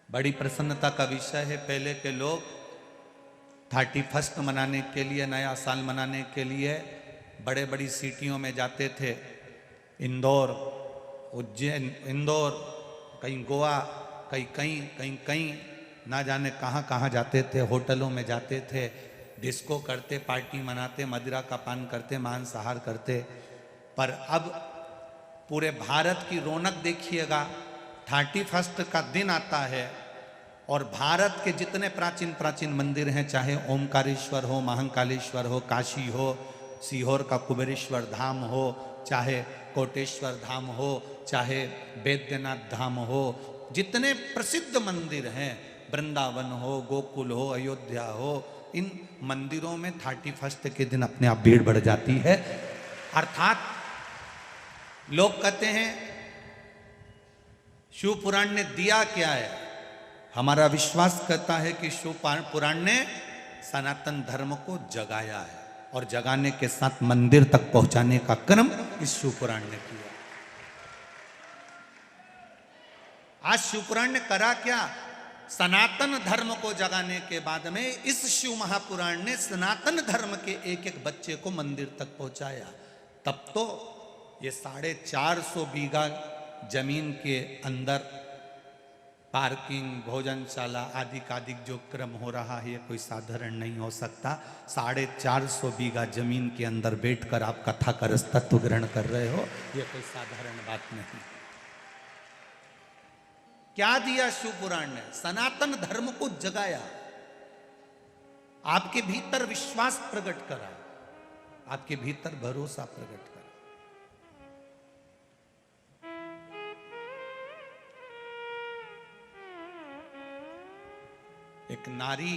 बड़ी प्रसन्नता का विषय है, पहले के लोग 31 मनाने के लिए, नया साल मनाने के लिए बड़े बड़ी सिटियों में जाते थे। इंदौर, उज्जैन, इंदौर, कहीं गोवा, कहीं ना जाने कहाँ कहाँ जाते थे, होटलों में जाते थे, डिस्को करते, पार्टी मनाते, मदिरा का पान करते, मांसाहार करते। पर अब पूरे भारत की रौनक देखिएगा, 31 का दिन आता है और भारत के जितने प्राचीन प्राचीन मंदिर हैं, चाहे ओमकारेश्वर हो, महाकालेश्वर हो, काशी हो, सीहोर का कुबेरेश्वर धाम हो, चाहे कोटेश्वर धाम हो, चाहे बैद्यनाथ धाम हो, जितने प्रसिद्ध मंदिर हैं, वृंदावन हो, गोकुल हो, अयोध्या हो, इन मंदिरों में 31 के दिन अपने आप भीड़ बढ़ जाती है। अर्थात लोग कहते हैं शिव पुराण ने दिया क्या है? हमारा विश्वास करता है कि शिव पुराण ने सनातन धर्म को जगाया है और जगाने के साथ मंदिर तक पहुंचाने का कर्म इस शिव पुराण ने किया। आज शिव पुराण ने करा क्या? सनातन धर्म को जगाने के बाद में इस शिव महापुराण ने सनातन धर्म के एक एक बच्चे को मंदिर तक पहुंचाया। तब तो ये 450 बीघा जमीन के अंदर पार्किंग, भोजनशाला आदि का जो क्रम हो रहा है, ये कोई साधारण नहीं हो सकता। 450 बीघा जमीन के अंदर बैठकर आप कथा का रस तत्व ग्रहण कर रहे हो, ये कोई साधारण बात नहीं। क्या दिया शिव पुराण ने? सनातन धर्म को जगाया, आपके भीतर विश्वास प्रकट करा, आपके भीतर भरोसा प्रकट करा। एक नारी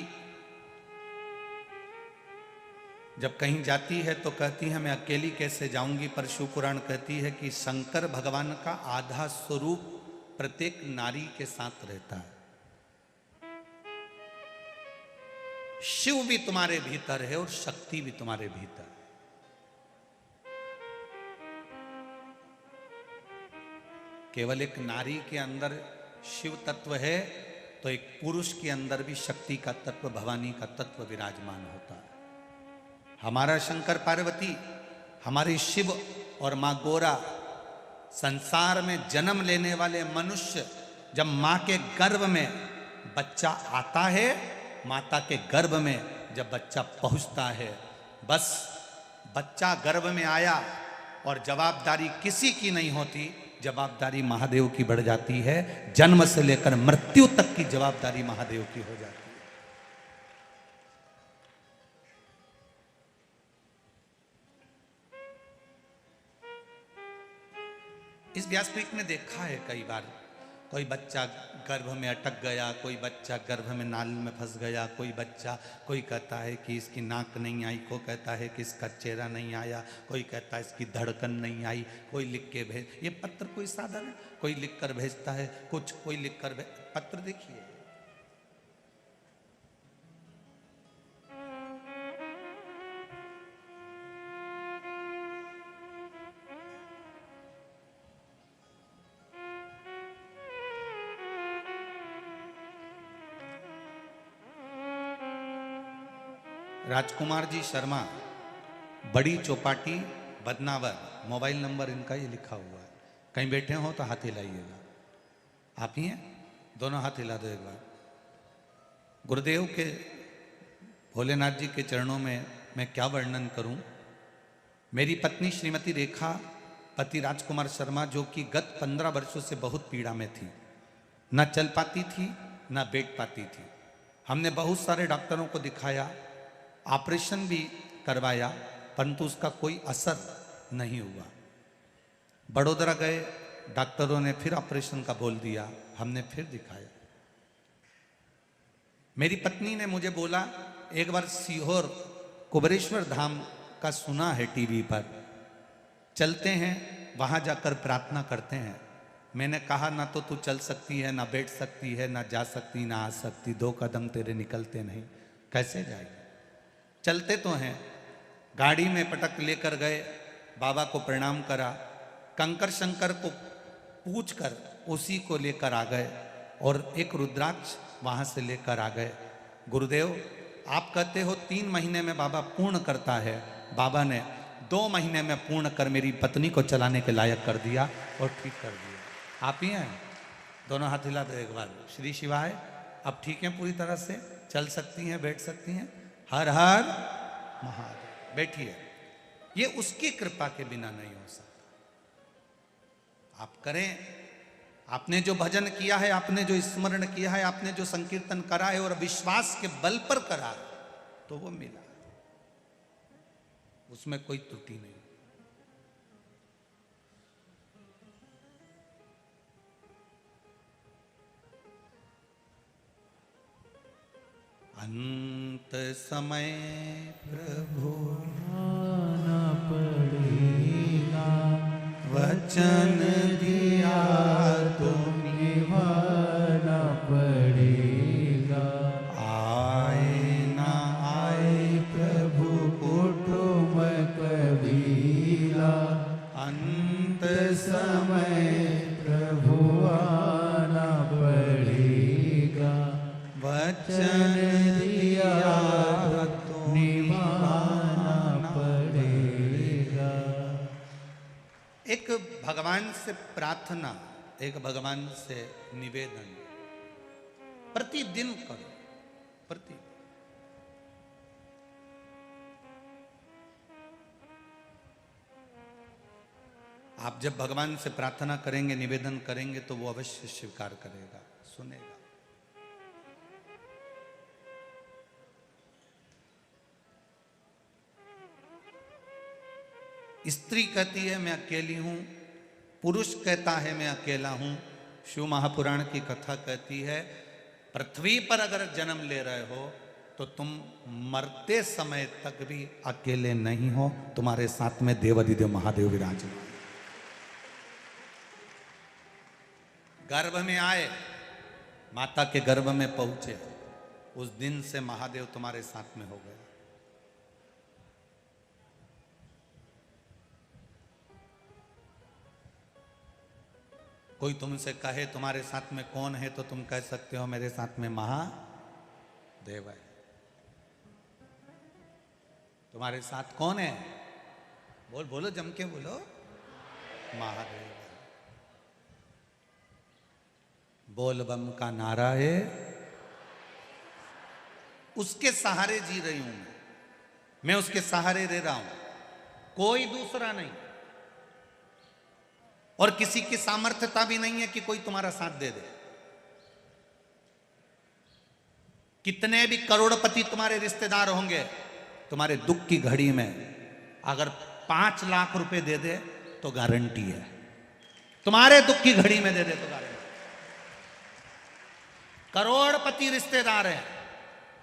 जब कहीं जाती है तो कहती है मैं अकेली कैसे जाऊंगी, पर शिव पुराण कहती है कि शंकर भगवान का आधा स्वरूप प्रत्येक नारी के साथ रहता है। शिव भी तुम्हारे भीतर है और शक्ति भी तुम्हारे भीतर। केवल एक नारी के अंदर शिव तत्व है तो एक पुरुष के अंदर भी शक्ति का तत्व, भवानी का तत्व विराजमान होता है। हमारा शंकर पार्वती, हमारे शिव और मां गोरा, संसार में जन्म लेने वाले मनुष्य जब मां के गर्भ में बच्चा आता है, माता के गर्भ में जब बच्चा पहुंचता है, बस बच्चा गर्भ में आया और जवाबदारी किसी की नहीं होती, जवाबदारी महादेव की बढ़ जाती है। जन्म से लेकर मृत्यु तक की जवाबदारी महादेव की हो जाती है। इस व्यासपीठ ने देखा है कई बार, कोई बच्चा गर्भ में अटक गया, कोई बच्चा गर्भ में नाल में फंस गया, कोई कहता है कि इसकी नाक नहीं आई, कोई कहता है कि इसका चेहरा नहीं आया, कोई कहता है इसकी धड़कन नहीं आई, कोई लिख के भेज, ये पत्र कोई साधारण, कोई लिख कर भेजता है, कोई लिख कर पत्र देखिए। राजकुमार जी शर्मा, बड़ी चौपाटी, बदनावर, मोबाइल नंबर इनका ये लिखा हुआ है। कहीं बैठे हो तो हाथ हिलाइएगा। आप ही हैं? दोनों हाथ हिला दो एक बार। गुरुदेव के, भोलेनाथ जी के चरणों में मैं क्या वर्णन करूं। मेरी पत्नी श्रीमती रेखा, पति राजकुमार शर्मा, जो कि गत 15 वर्षों से बहुत पीड़ा में थी, न चल पाती थी न बैठ पाती थी। हमने बहुत सारे डॉक्टरों को दिखाया, ऑपरेशन भी करवाया, परंतु उसका कोई असर नहीं हुआ। बड़ोदरा गए, डॉक्टरों ने फिर ऑपरेशन का बोल दिया, हमने फिर दिखाया। मेरी पत्नी ने मुझे बोला एक बार सीहोर कुबेरेश्वर धाम का सुना है टीवी पर, चलते हैं वहां जाकर प्रार्थना करते हैं। मैंने कहा ना तो तू चल सकती है, ना बैठ सकती है, ना जा सकती, ना आ सकती, 2 कदम तेरे निकलते नहीं, कैसे जाएगी? चलते तो हैं गाड़ी में पटक लेकर गए, बाबा को प्रणाम करा, कंकर शंकर को पूछ कर उसी को लेकर आ गए और एक रुद्राक्ष वहां से लेकर आ गए। गुरुदेव आप कहते हो 3 महीने में बाबा पूर्ण करता है, बाबा ने 2 महीने में पूर्ण कर मेरी पत्नी को चलाने के लायक कर दिया और ठीक कर दिया। आप ही हैं? दोनों हाथ हिला दो एक बार। श्री शिवाय। अब ठीक है, पूरी तरह से चल सकती हैं, बैठ सकती हैं। हर हर महादेव। बैठिए। ये उसकी कृपा के बिना नहीं हो सकता। आप करें। आपने जो भजन किया है, आपने जो स्मरण किया है, आपने जो संकीर्तन करा है और विश्वास के बल पर करा है, तो वो मिला, उसमें कोई त्रुटि नहीं। अंत समय प्रभु आना पड़ेगा, वचन दिया तो निभाना पड़ेगा। आए ना आए प्रभु कुटुंब कबीरा, अंत समय प्रभु आना पड़ेगा, वचन दिया तो निभाना पड़ेगा। एक भगवान से प्रार्थना, एक भगवान से निवेदन प्रतिदिन करो। प्रति आप जब भगवान से प्रार्थना करेंगे, निवेदन करेंगे, तो वो अवश्य स्वीकार करेगा, सुनेगा। स्त्री कहती है मैं अकेली हूं, पुरुष कहता है मैं अकेला हूं। शिव महापुराण की कथा कहती है पृथ्वी पर अगर जन्म ले रहे हो तो तुम मरते समय तक भी अकेले नहीं हो, तुम्हारे साथ में देवाधिदेव महादेव विराजमान। गर्भ में आए, माता के गर्भ में पहुंचे, उस दिन से महादेव तुम्हारे साथ में हो गए। कोई तुमसे कहे तुम्हारे साथ में कौन है, तो तुम कह सकते हो मेरे साथ में महादेव है। तुम्हारे साथ कौन है? बोलो जम के बोलो, महादेव है। बोल बम का नारा है, उसके सहारे जी रही हूं मैं उसके सहारे रह रहा हूं, कोई दूसरा नहीं। और किसी की सामर्थ्यता भी नहीं है कि कोई तुम्हारा साथ दे दे। कितने भी करोड़पति तुम्हारे रिश्तेदार होंगे, तुम्हारे दुख की घड़ी में अगर 5 लाख रुपए दे दे तो गारंटी है, तुम्हारे दुख की घड़ी में दे दे तो गारंटी। करोड़पति रिश्तेदार हैं,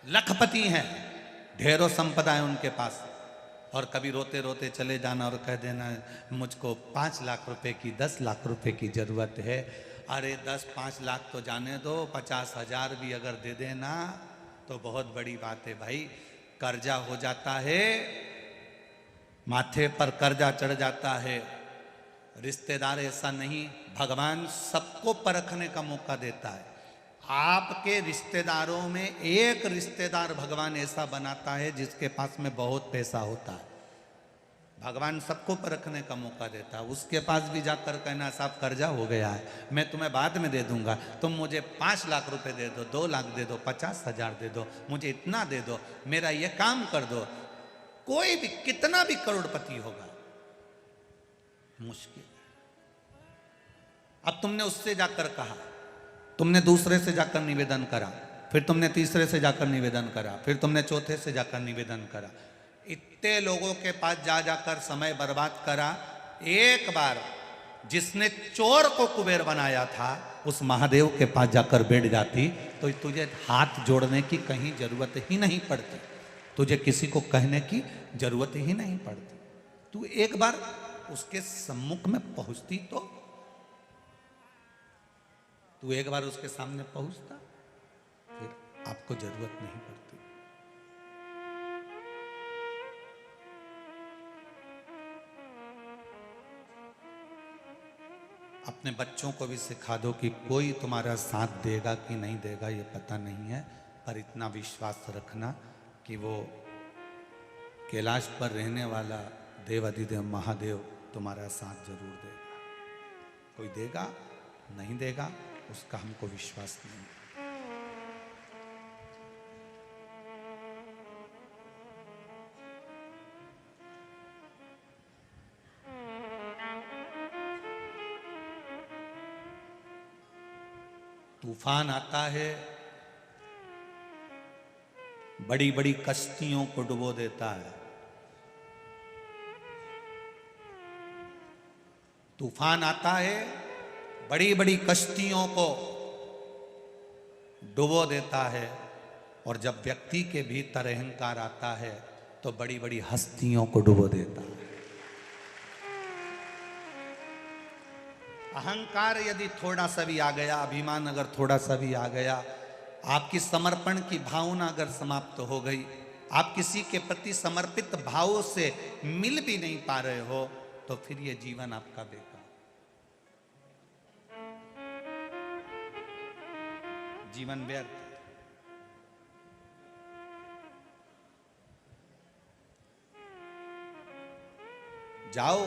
लखपति हैं, ढेरों संपदा है उनके पास, और कभी रोते रोते चले जाना और कह देना मुझको 5 लाख रुपए की, 10 लाख रुपए की जरूरत है। अरे 10-5 लाख तो जाने दो, 50,000 भी अगर दे देना तो बहुत बड़ी बात है भाई। कर्जा हो जाता है, माथे पर कर्जा चढ़ जाता है। रिश्तेदार ऐसा नहीं, भगवान सबको परखने का मौका देता है। आपके रिश्तेदारों में एक रिश्तेदार भगवान ऐसा बनाता है जिसके पास में बहुत पैसा होता है। भगवान सबको परखने का मौका देता है। उसके पास भी जाकर कहना साहब कर्जा हो गया है, मैं तुम्हें बाद में दे दूंगा, तुम मुझे 5 लाख रुपए दे दो, 2 लाख दे दो, 50,000 दे दो, मुझे इतना दे दो, मेरा ये काम कर दो। कोई भी कितना भी करोड़पति होगा, मुश्किल। अब तुमने उससे जाकर कहा, तुमने दूसरे से जाकर निवेदन करा, फिर तुमने तीसरे से जाकर निवेदन करा, फिर तुमने चौथे से जाकर निवेदन करा। इतने लोगों के पास जा जाकर समय बर्बाद करा। एक बार जिसने चोर को कुबेर बनाया था उस महादेव के पास जाकर बैठ जाती तो तुझे हाथ जोड़ने की कहीं जरूरत ही नहीं पड़ती, तुझे किसी को कहने की जरूरत ही नहीं पड़ती। तू एक बार उसके सम्मुख में पहुंचती तो तू एक बार उसके सामने पहुंचता, फिर आपको जरूरत नहीं पड़ती। अपने बच्चों को भी सिखा दो कि कोई तुम्हारा साथ देगा कि नहीं देगा ये पता नहीं है, पर इतना विश्वास रखना कि वो कैलाश पर रहने वाला देवाधिदेव महादेव तुम्हारा साथ जरूर देगा। कोई देगा नहीं देगा उसका हमको विश्वास नहीं। तूफान आता है, बड़ी बड़ी कश्तियों को डुबो देता है। तूफान आता है, बड़ी बड़ी कश्तियों को डुबो देता है, और जब व्यक्ति के भीतर अहंकार आता है तो बड़ी बड़ी हस्तियों को डुबो देता है। अहंकार यदि थोड़ा सा भी आ गया, अभिमान अगर थोड़ा सा भी आ गया, आपकी समर्पण की भावना अगर समाप्त हो गई, आप किसी के प्रति समर्पित भावों से मिल भी नहीं पा रहे हो, तो फिर ये जीवन आपका बेकार, जीवन व्यर्थ। जाओ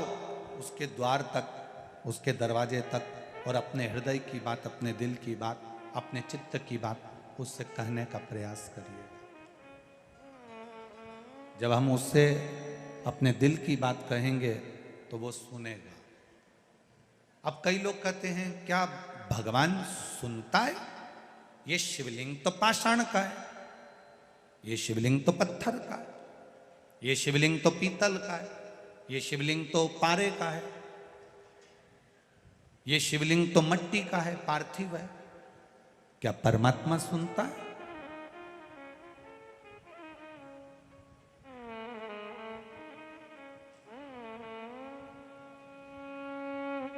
उसके द्वार तक, उसके दरवाजे तक, और अपने हृदय की बात, अपने दिल की बात, अपने चित्त की बात उससे कहने का प्रयास करिए। जब हम उससे अपने दिल की बात कहेंगे तो वो सुनेगा। अब कई लोग कहते हैं क्या भगवान सुनता है? ये शिवलिंग तो पाषाण का है, ये शिवलिंग तो पत्थर का है, ये शिवलिंग तो पीतल का है, ये शिवलिंग तो पारे का है, ये शिवलिंग तो मट्टी का है, पार्थिव है। क्या परमात्मा सुनता है?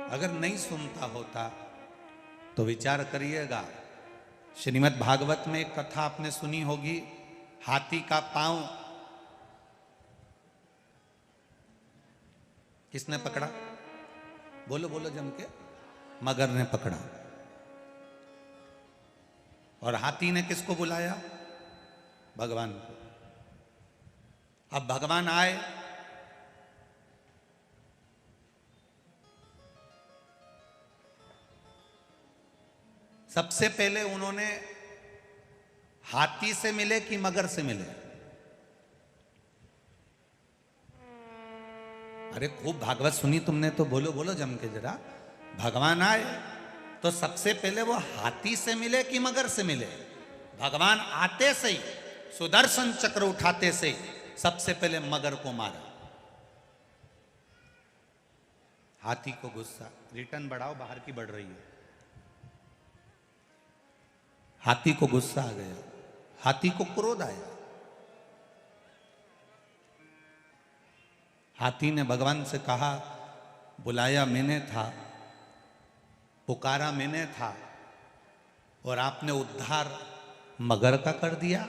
अगर नहीं सुनता होता तो विचार करिएगा। श्रीमद् भागवत में एक कथा आपने सुनी होगी, हाथी का पांव किसने पकड़ा? बोलो बोलो जम के। मगर ने पकड़ा। और हाथी ने किसको बुलाया? भगवान को। अब भगवान आए, सबसे पहले उन्होंने हाथी से मिले कि मगर से मिले? अरे खूब भागवत सुनी तुमने तो बोलो बोलो जम के जरा। भगवान आए तो सबसे पहले वो हाथी से मिले कि मगर से मिले? भगवान आते से ही, सुदर्शन चक्र उठाते से ही सबसे पहले मगर को मारा। हाथी को गुस्सा, रिटर्न बढ़ाओ, बाहर की बढ़ रही है। हाथी को गुस्सा आ गया, हाथी को क्रोध आया। हाथी ने भगवान से कहा, बुलाया मैंने था, पुकारा मैंने था, और आपने उद्धार मगर का कर दिया।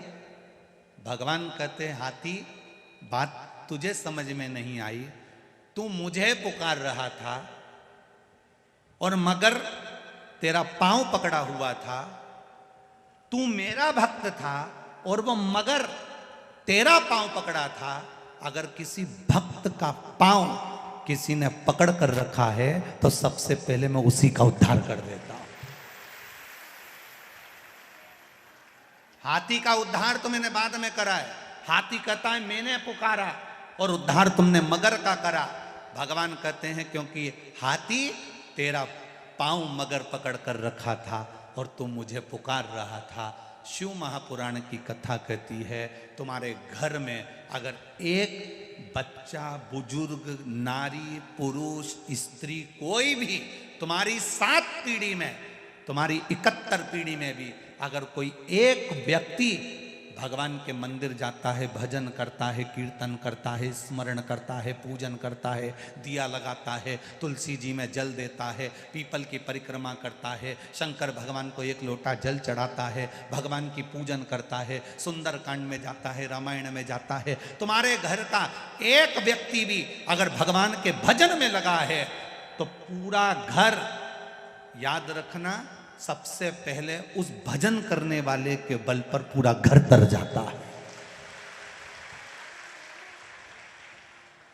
भगवान कहते, हाथी बात तुझे समझ में नहीं आई, तू मुझे पुकार रहा था और मगर तेरा पांव पकड़ा हुआ था। तू मेरा भक्त था और वो मगर तेरा पांव पकड़ा था। अगर किसी भक्त का पांव किसी ने पकड़ कर रखा है तो सबसे पहले मैं उसी का उद्धार कर देता हूं। हाथी का उद्धार तो मैंने बाद में करा है। हाथी कहता है मैंने पुकारा और उद्धार तुमने मगर का करा। भगवान कहते हैं क्योंकि हाथी तेरा पांव मगर पकड़ कर रखा था और तुम मुझे पुकार रहा था। शिव महापुराण की कथा कहती है, तुम्हारे घर में अगर एक बच्चा, बुजुर्ग, नारी, पुरुष, स्त्री, कोई भी तुम्हारी 7 पीढ़ी में, तुम्हारी 71 पीढ़ी में भी अगर कोई एक व्यक्ति भगवान के मंदिर जाता है, भजन करता है, कीर्तन करता है, स्मरण करता है, पूजन करता है, दिया लगाता है, तुलसी जी में जल देता है, पीपल की परिक्रमा करता है, शंकर भगवान को 1 लोटा जल चढ़ाता है, भगवान की पूजन करता है, सुंदर कांड में जाता है, रामायण में जाता है, तुम्हारे घर का एक व्यक्ति भी अगर भगवान के भजन में लगा है तो पूरा घर याद रखना, सबसे पहले उस भजन करने वाले के बल पर पूरा घर तर जाता है।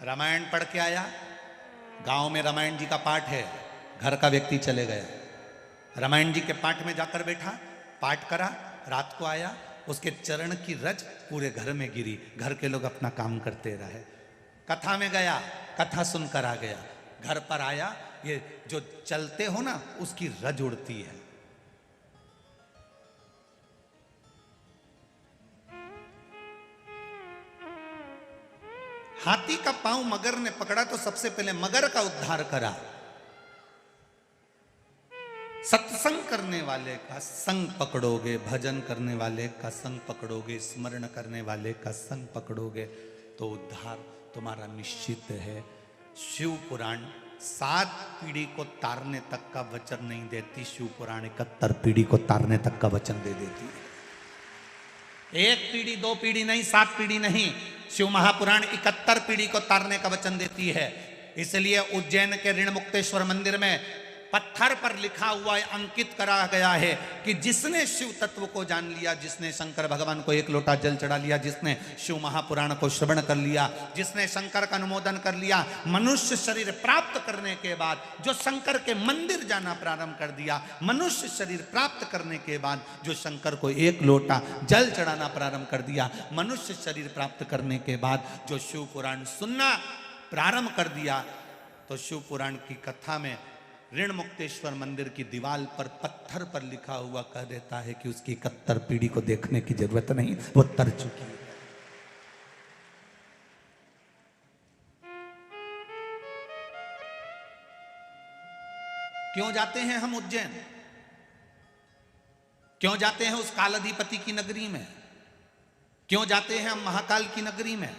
रामायण पढ़ के आया, गांव में रामायण जी का पाठ है, घर का व्यक्ति चले गया, रामायण जी के पाठ में जाकर बैठा, पाठ करा, रात को आया, उसके चरण की रज पूरे घर में गिरी, घर के लोग अपना काम करते रहे। कथा में गया, कथा सुनकर आ गया, घर पर आया, ये जो चलते हो ना उसकी रज उड़ती है। हाथी का पांव मगर ने पकड़ा तो सबसे पहले मगर का उद्धार करा। सत्संग करने वाले का संग पकड़ोगे, भजन करने वाले का संग पकड़ोगे, स्मरण करने वाले का संग पकड़ोगे तो उद्धार तुम्हारा निश्चित है। शिव पुराण 7 पीढ़ी को तारने तक का वचन नहीं देती, शिव पुराण 71 पीढ़ी को तारने तक का वचन दे देती है। 1 पीढ़ी 2 पीढ़ी नहीं, 7 पीढ़ी नहीं, शिव महापुराण 71 पीढ़ी को तारने का वचन देती है। इसलिए उज्जैन के ऋण मुक्तेश्वर मंदिर में पत्थर पर लिखा हुआ है, अंकित करा गया है कि जिसने शिव तत्व को जान लिया, जिसने शंकर भगवान को 1 लोटा जल चढ़ा लिया, जिसने शिव महापुराण को श्रवण कर लिया, जिसने शंकर का अनुमोदन कर लिया, मनुष्य शरीर प्राप्त करने के बाद जो शंकर के मंदिर जाना प्रारंभ कर दिया, मनुष्य शरीर प्राप्त करने के बाद जो शंकर को 1 लोटा जल चढ़ाना प्रारंभ कर दिया, मनुष्य शरीर प्राप्त करने के बाद जो शिव पुराण सुनना प्रारंभ कर दिया, तो शिव पुराण की कथा में ऋण मुक्तेश्वर मंदिर की दीवार पर पत्थर पर लिखा हुआ कह देता है कि उसकी 71 पीढ़ी को देखने की जरूरत नहीं, वो तर चुकी है। क्यों जाते हैं हम उज्जैन? क्यों जाते हैं उस कालाधिपति की नगरी में? क्यों जाते हैं हम महाकाल की नगरी में?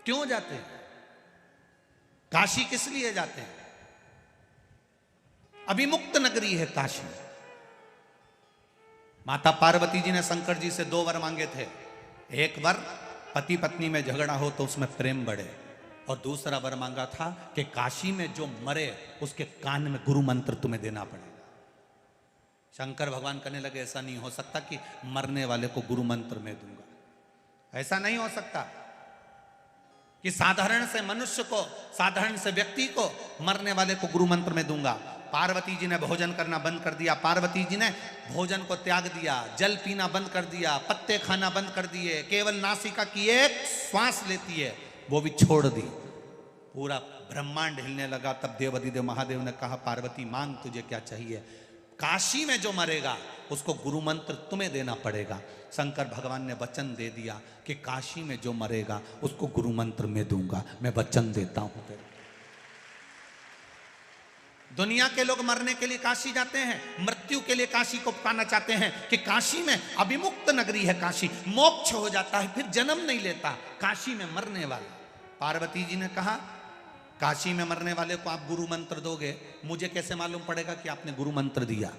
क्यों जाते हैं? काशी किस लिए जाते हैं? अभिमुक्त नगरी है काशी। माता पार्वती जी ने शंकर जी से 2 वर मांगे थे। एक वर पति पत्नी में झगड़ा हो तो उसमें प्रेम बढ़े, और दूसरा वर मांगा था कि काशी में जो मरे उसके कान में गुरु मंत्र तुम्हें देना पड़ेगा। शंकर भगवान कहने लगे ऐसा नहीं हो सकता कि मरने वाले को गुरु मंत्र में दूंगा। ऐसा नहीं हो सकता कि साधारण से मनुष्य को, साधारण से व्यक्ति को, मरने वाले को गुरु मंत्र में दूंगा। पार्वती जी ने भोजन करना बंद कर दिया, पार्वती जी ने भोजन को त्याग दिया, जल पीना बंद कर दिया, पत्ते खाना बंद कर दिए, केवल नासिका की एक श्वास लेती है वो भी छोड़ दी। पूरा ब्रह्मांड हिलने लगा। तब देवाधिदेव महादेव ने कहा पार्वती मांग तुझे क्या चाहिए? काशी में जो मरेगा उसको गुरु मंत्र तुम्हें देना पड़ेगा। शंकर भगवान ने वचन दे दिया कि काशी में जो मरेगा उसको गुरु मंत्र में दूंगा, मैं वचन देता हूं तेरे। दुनिया के लोग मरने के लिए काशी जाते हैं, मृत्यु के लिए काशी को पाना चाहते हैं कि काशी में अभिमुक्त नगरी है, काशी मोक्ष हो जाता है, फिर जन्म नहीं लेता, काशी में मरने वाला। पार्वती जी ने कहा काशी में मरने वाले को आप गुरु मंत्र दोगे, मुझे कैसे मालूम पड़ेगा कि आपने गुरु मंत्र दिया?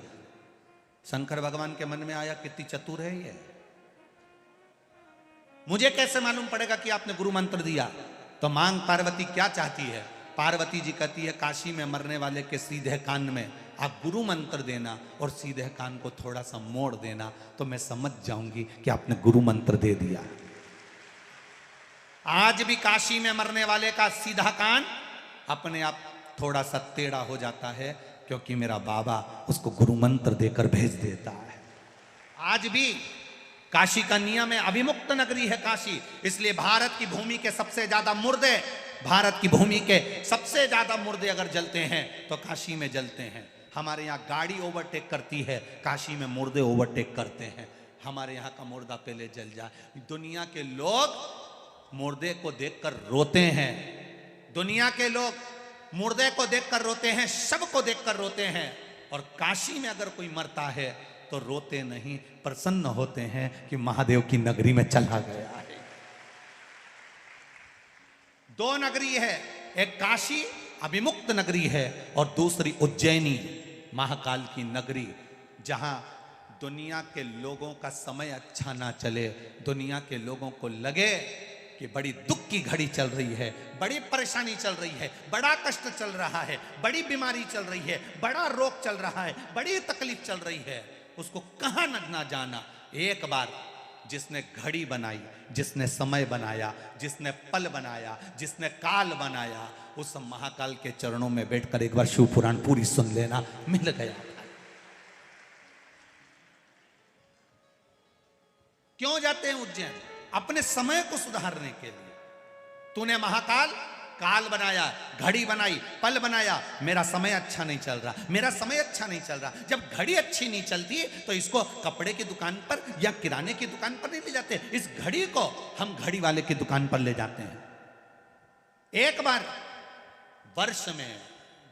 शंकर भगवान के मन में आया कितनी चतुर है ये, मुझे कैसे मालूम पड़ेगा कि आपने गुरु मंत्र दिया? तो मांग पार्वती क्या चाहती है? पार्वती जी कहती है काशी में मरने वाले के सीधे कान में आप गुरु मंत्र देना और सीधे कान को थोड़ा सा मोड़ देना, तो मैं समझ जाऊंगी कि आपने गुरु मंत्र दे दिया। आज भी काशी में मरने वाले का सीधा कान अपने आप थोड़ा सा टेढ़ा हो जाता है, क्योंकि मेरा बाबा उसको गुरु मंत्र देकर भेज देता है। आज भी काशी का नियम है, अभिमुक्त नगरी है काशी। इसलिए भारत की भूमि के सबसे ज्यादा मुर्दे, भारत की भूमि के सबसे ज्यादा मुर्दे अगर जलते हैं तो काशी में जलते हैं। हमारे यहाँ गाड़ी ओवरटेक करती है, काशी में मुर्दे ओवरटेक करते हैं। हमारे यहाँ का मुर्दा पहले जल जाए। दुनिया के लोग मुर्दे को देखकर रोते हैं, दुनिया के लोग मुर्दे को देखकर रोते हैं, शव को देखकर रोते हैं। और काशी में अगर कोई मरता है तो रोते नहीं, प्रसन्न होते हैं कि महादेव की नगरी में चला गया है। 2 नगरी है, एक काशी अभिमुक्त नगरी है और दूसरी उज्जैनी महाकाल की नगरी, जहां दुनिया के लोगों का समय अच्छा ना चले, दुनिया के लोगों को लगे कि बड़ी दुख की घड़ी चल रही है, बड़ी परेशानी चल रही है, बड़ा कष्ट चल रहा है, बड़ी बीमारी चल रही है, बड़ा रोग चल रहा है, बड़ी तकलीफ चल रही है, उसको कहां न जाना। एक बार जिसने घड़ी बनाई, जिसने समय बनाया, जिसने पल बनाया, जिसने काल बनाया, उस महाकाल के चरणों में बैठकर एक बार शिव पुराण पूरी सुन लेना, मिल गया। क्यों जाते हैं उज्जैन? अपने समय को सुधारने के लिए। तूने महाकाल काल बनाया, घड़ी बनाई, पल बनाया, मेरा समय अच्छा नहीं चल रहा, मेरा समय अच्छा नहीं चल रहा। जब घड़ी अच्छी नहीं चलती तो इसको कपड़े की दुकान पर या किराने की दुकान पर नहीं ले जाते, इस घड़ी को हम घड़ी वाले की दुकान पर ले जाते हैं। एक बार वर्ष में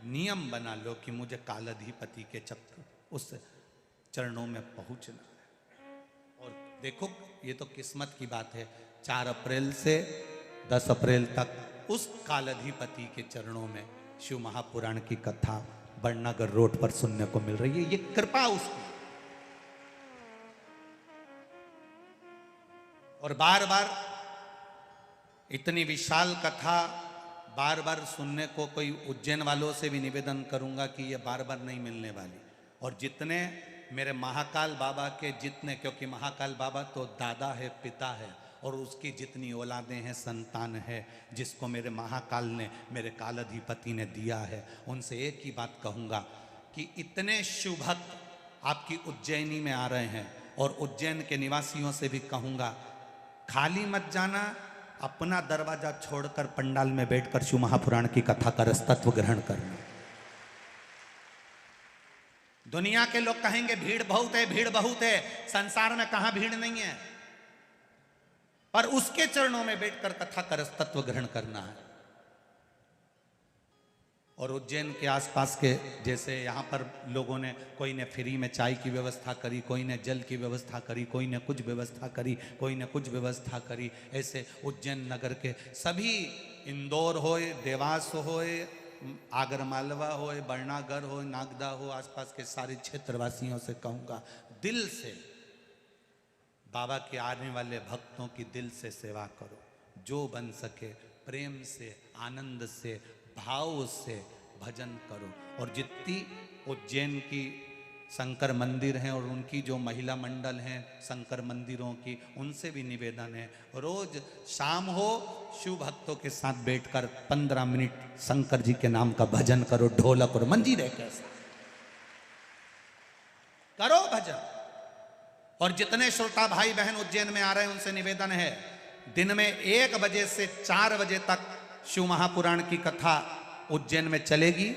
नियम बना लो कि मुझे कालाधिपति के चक्र उस चरणों में पहुंचना है। और देखो ये तो किस्मत की बात है, 4 अप्रैल से 10 अप्रैल तक उस कालाधिपति के चरणों में शिव महापुराण की कथा बड़नगर रोड पर सुनने को मिल रही है। ये कृपा उसकी। और बार बार इतनी विशाल कथा बार बार सुनने को कोई उज्जैन वालों से भी निवेदन करूंगा कि ये बार बार नहीं मिलने वाली। और जितने मेरे महाकाल बाबा के जितने, क्योंकि महाकाल बाबा तो दादा है, पिता है, और उसकी जितनी औलादें हैं, संतान है, जिसको मेरे महाकाल ने, मेरे कालाधिपति ने दिया है, उनसे एक ही बात कहूँगा कि इतने शिव भक्त आपकी उज्जैनी में आ रहे हैं, और उज्जैन के निवासियों से भी कहूँगा खाली मत जाना, अपना दरवाजा छोड़कर पंडाल में बैठकर शिव महापुराण की कथा का रसतत्व ग्रहण करना। दुनिया के लोग कहेंगे भीड़ बहुत है, भीड़ बहुत है, संसार में कहां भीड़ नहीं है, पर उसके चरणों में बैठकर कथा का रसतत्व ग्रहण करना है। और उज्जैन के आसपास के जैसे यहाँ पर लोगों ने, कोई ने फ्री में चाय की व्यवस्था करी, कोई ने जल की व्यवस्था करी, कोई ने कुछ व्यवस्था करी, कोई ने कुछ व्यवस्था करी, ऐसे उज्जैन नगर के सभी, इंदौर होए, देवास होए, आगरमालवा होए, बड़नागर हो, नागदा हो, आसपास के सारे क्षेत्रवासियों से कहूँगा दिल से बाबा के आने वाले भक्तों की दिल से सेवा करो, जो बन सके प्रेम से, आनंद से, भाव से भजन करो। और जितनी उज्जैन की शंकर मंदिर हैं और उनकी जो महिला मंडल हैं शंकर मंदिरों की, उनसे भी निवेदन है रोज शाम हो शिव भक्तों के साथ बैठकर 15 मिनट शंकर जी के नाम का भजन करो, ढोलक और मंजीरे के साथ करो भजन। और जितने श्रोता भाई बहन उज्जैन में आ रहे हैं उनसे निवेदन है, दिन में 1 बजे से 4 बजे तक शिव महापुराण की कथा उज्जैन में चलेगी,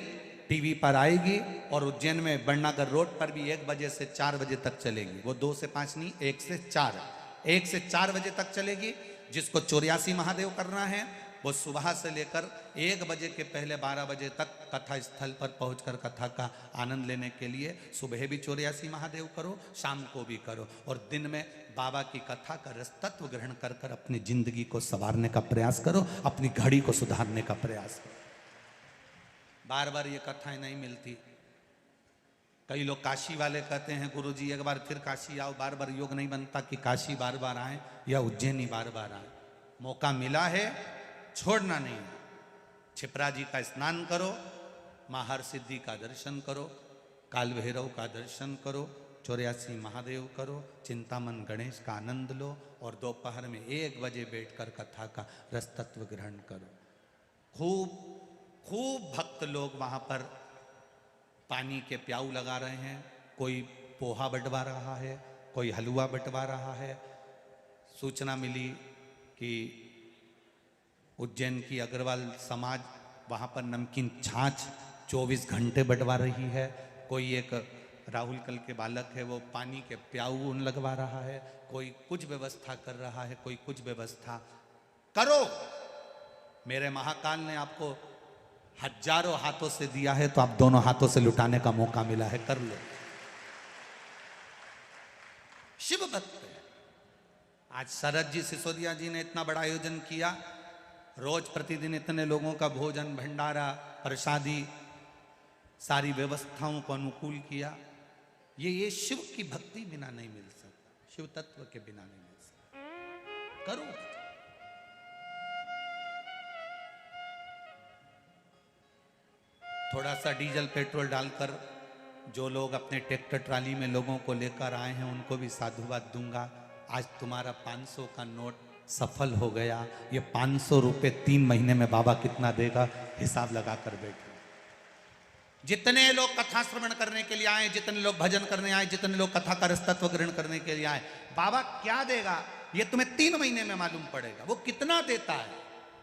टीवी पर आएगी, और उज्जैन में बड़नागर रोड पर भी 1 बजे से 4 बजे तक चलेगी। वो 2 से 5 नहीं, 1 से 4, 1 से 4 बजे तक चलेगी। जिसको 84 महादेव करना है वो सुबह से लेकर 1 बजे के पहले 12 बजे तक कथा स्थल पर पहुंचकर कथा का आनंद लेने के लिए सुबह भी 84 महादेव करो, शाम को भी करो, और दिन में बाबा की कथा का रसतत्व ग्रहण कर कर अपनी जिंदगी को संवारने का प्रयास करो, अपनी घड़ी को सुधारने का प्रयास करो। बार बार ये कथाएं नहीं मिलती। कई लोग काशी वाले कहते हैं गुरुजी एक बार फिर काशी आओ, बार बार योग नहीं बनता कि काशी बार बार आए या उज्जैनी बार बार आए। मौका मिला है, छोड़ना नहीं। छिपरा जी का स्नान करो, महार सिद्धि का दर्शन करो, काल भैरव का दर्शन करो, 84 महादेव करो, चिंतामन गणेश का आनंद लो, और दोपहर में 1 बजे बैठकर कथा का रसतत्व ग्रहण करो। खूब खूब भक्त लोग वहाँ पर पानी के प्याऊ लगा रहे हैं, कोई पोहा बंटवा रहा है, कोई हलवा बंटवा रहा है। सूचना मिली कि उज्जैन की अग्रवाल समाज वहाँ पर नमकीन छाछ 24 घंटे बंटवा रही है। कोई एक राहुल कल के बालक है वो पानी के प्याऊ लगवा रहा है, कोई कुछ व्यवस्था कर रहा है, कोई कुछ व्यवस्था करो। मेरे महाकाल ने आपको हजारों हाथों से दिया है तो आप दोनों हाथों से लुटाने का मौका मिला है, कर लो। शिव भक्त आज शरद जी सिसोदिया जी ने इतना बड़ा आयोजन किया, रोज प्रतिदिन इतने लोगों का भोजन भंडारा प्रसादी सारी व्यवस्थाओं को अनुकूल किया। ये शिव की भक्ति बिना नहीं मिल सकता, शिव तत्व के बिना नहीं मिल सकता। करो थोड़ा सा डीजल पेट्रोल डालकर जो लोग अपने ट्रैक्टर ट्राली में लोगों को लेकर आए हैं उनको भी साधुवाद दूंगा। आज तुम्हारा 500 का नोट सफल हो गया। ये 500 रुपये 3 महीने में बाबा कितना देगा हिसाब लगा कर बैठे। जितने लोग कथा श्रवण करने के लिए आए, जितने लोग भजन करने आए, जितने लोग कथा का रसतत्व ग्रहण करने के लिए आए, बाबा क्या देगा ये तुम्हें 3 महीने में मालूम पड़ेगा। वो कितना देता है।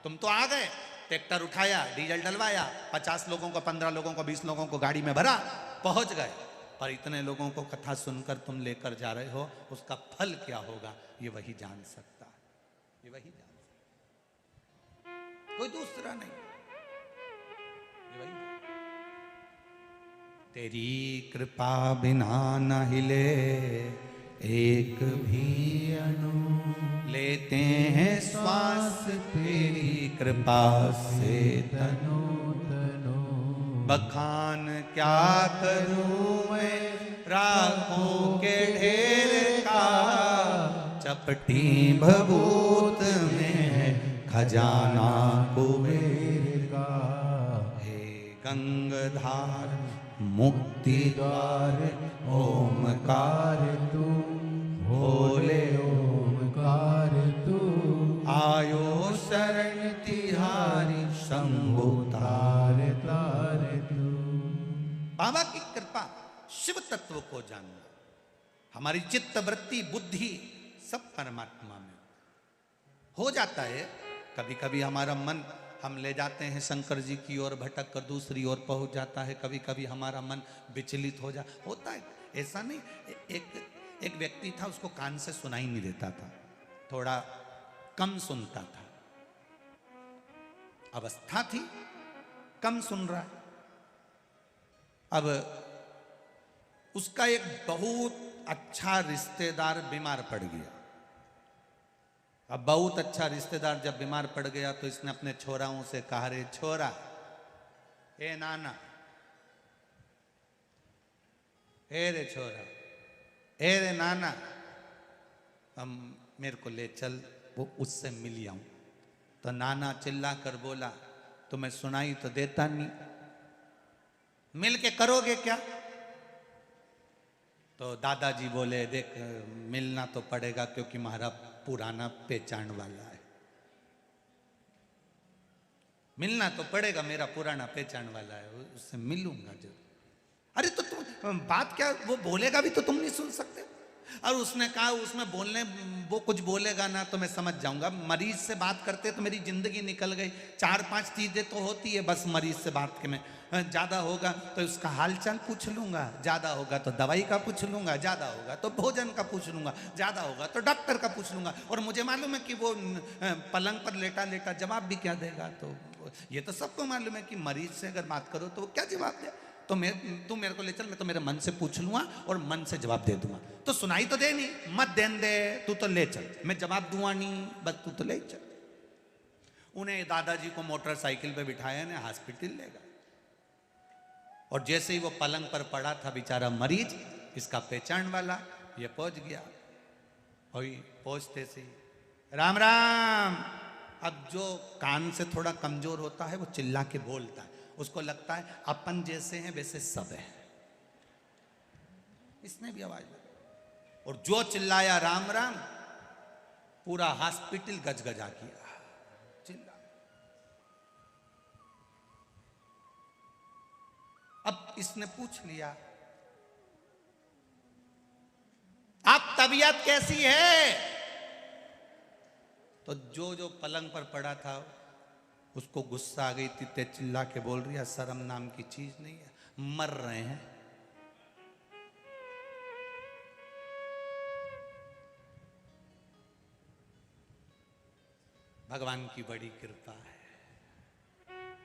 तुम तो आ गए, ट्रैक्टर उठाया, डीजल डलवाया, 50 लोगों को, 15 लोगों को, 20 लोगों को गाड़ी में भरा, पहुंच गए। पर इतने लोगों को कथा सुनकर तुम लेकर जा रहे हो, उसका फल क्या होगा ये वही जान सकता है। ये वही जान सकता है, कोई दूसरा नहीं। ये वही। तेरी कृपा बिना न हिले एक भी अणु, लेते हैं श्वास तेरी कृपा से तनु तनु। बखान क्या करूं मैं राखों के ढेर का, चपटी भभूत में है खजाना कुबेर का। हे गंगाधार मुक्ति द्वार ओमकार तू, भोले ओमकार तू। आयो शरण तिहारी शंभु तार तार तू। बाबा की कृपा, शिव तत्व को जानना, हमारी चित्त वृत्ति बुद्धि सब परमात्मा में हो जाता है। कभी कभी हमारा मन हम ले जाते हैं शंकर जी की ओर, भटक कर दूसरी ओर पहुंच जाता है। कभी कभी हमारा मन विचलित होता है। ऐसा नहीं। एक व्यक्ति था, उसको कान से सुनाई नहीं देता था, थोड़ा कम सुनता था। अवस्था थी, कम सुन रहा है। अब उसका एक बहुत अच्छा रिश्तेदार बीमार पड़ गया। अब बहुत अच्छा रिश्तेदार जब बीमार पड़ गया तो इसने अपने छोराओं से कहा, रे छोरा, ए नाना, ए रे छोरा, ए रे नाना, हम मेरे को ले चल, वो उससे मिल आऊं। तो नाना चिल्ला कर बोला, तुम्हें सुनाई तो देता नहीं, मिल के करोगे क्या? तो दादाजी बोले, देख मिलना तो पड़ेगा क्योंकि हमारा पुराना पहचान वाला है, मिलना तो पड़ेगा, मेरा पुराना पहचान वाला है, उससे मिलूंगा जरूर। अरे तो तुम बात क्या, वो बोलेगा भी तो तुम नहीं सुन सकते। और उसने कहा, उसमें बोलने, वो कुछ बोलेगा ना तो मैं समझ जाऊंगा। मरीज से बात करते तो मेरी जिंदगी निकल गई। 4-5 चीजें तो होती है बस मरीज से बात के में। ज्यादा होगा तो उसका हालचाल पूछ लूंगा, ज्यादा होगा तो दवाई का पूछ लूंगा, ज्यादा होगा तो भोजन का पूछ लूंगा, ज्यादा होगा तो डॉक्टर का पूछ लूंगा। और मुझे मालूम है कि वो पलंग पर लेटा लेटा जवाब भी क्या देगा। तो ये तो सबको मालूम है कि मरीज से अगर बात करो तो वो क्या जवाब दे। तो तू मेरे को ले चल, मैं तो मेरे मन से पूछ लूंगा और मन से जवाब दे दूंगा। तो सुनाई तो दे नहीं, मत देन दे, तू तो ले चल, मैं जवाब दूंगा नहीं, बस तू तो ले चल। उन्हें दादाजी को मोटरसाइकिल पे बिठाया ने हॉस्पिटल ले गए। और जैसे ही वो पलंग पर पड़ा था बेचारा मरीज, इसका पहचान वाला, ये पहुंच गया। और पहुंचते से राम राम। अब जो कान से थोड़ा कमजोर होता है वो चिल्ला के बोलता है, उसको लगता है अपन जैसे हैं वैसे सब है। इसने भी आवाज लगाई और जो चिल्लाया राम राम, पूरा हॉस्पिटल गजगजा किया। चिल्ला। अब इसने पूछ लिया, आप तबीयत कैसी है? तो जो पलंग पर पड़ा था उसको गुस्सा आ गई थी, ते चिल्ला के बोल रही है, शर्म नाम की चीज नहीं है, मर रहे हैं। भगवान की बड़ी कृपा है।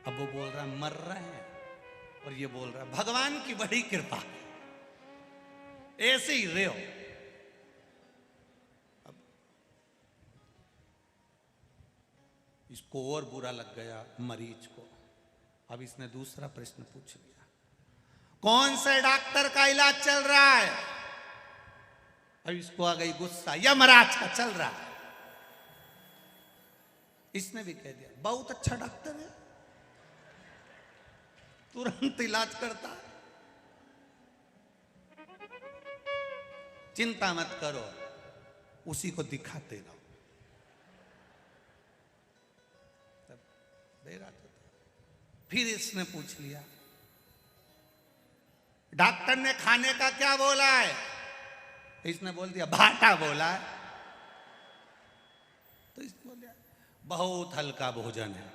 अब वो बोल रहा है मर रहे हैं और ये बोल रहा है भगवान की बड़ी कृपा है, ऐसे ही रहो। अब इसको और बुरा लग गया मरीज को। अब इसने दूसरा प्रश्न पूछ लिया, कौन से डॉक्टर का इलाज चल रहा है? अब इसको आ गई गुस्सा, यमराज का चल रहा है। इसने भी कह दिया बहुत अच्छा डॉक्टर है, तुरंत इलाज करता है। चिंता मत करो, उसी को दिखाते रहो। तब दे रहा था। फिर इसने पूछ लिया, डॉक्टर ने खाने का क्या बोला है? इसने बोल दिया भाटा बोला है। तो इसने बोल दिया बहुत हल्का भोजन है।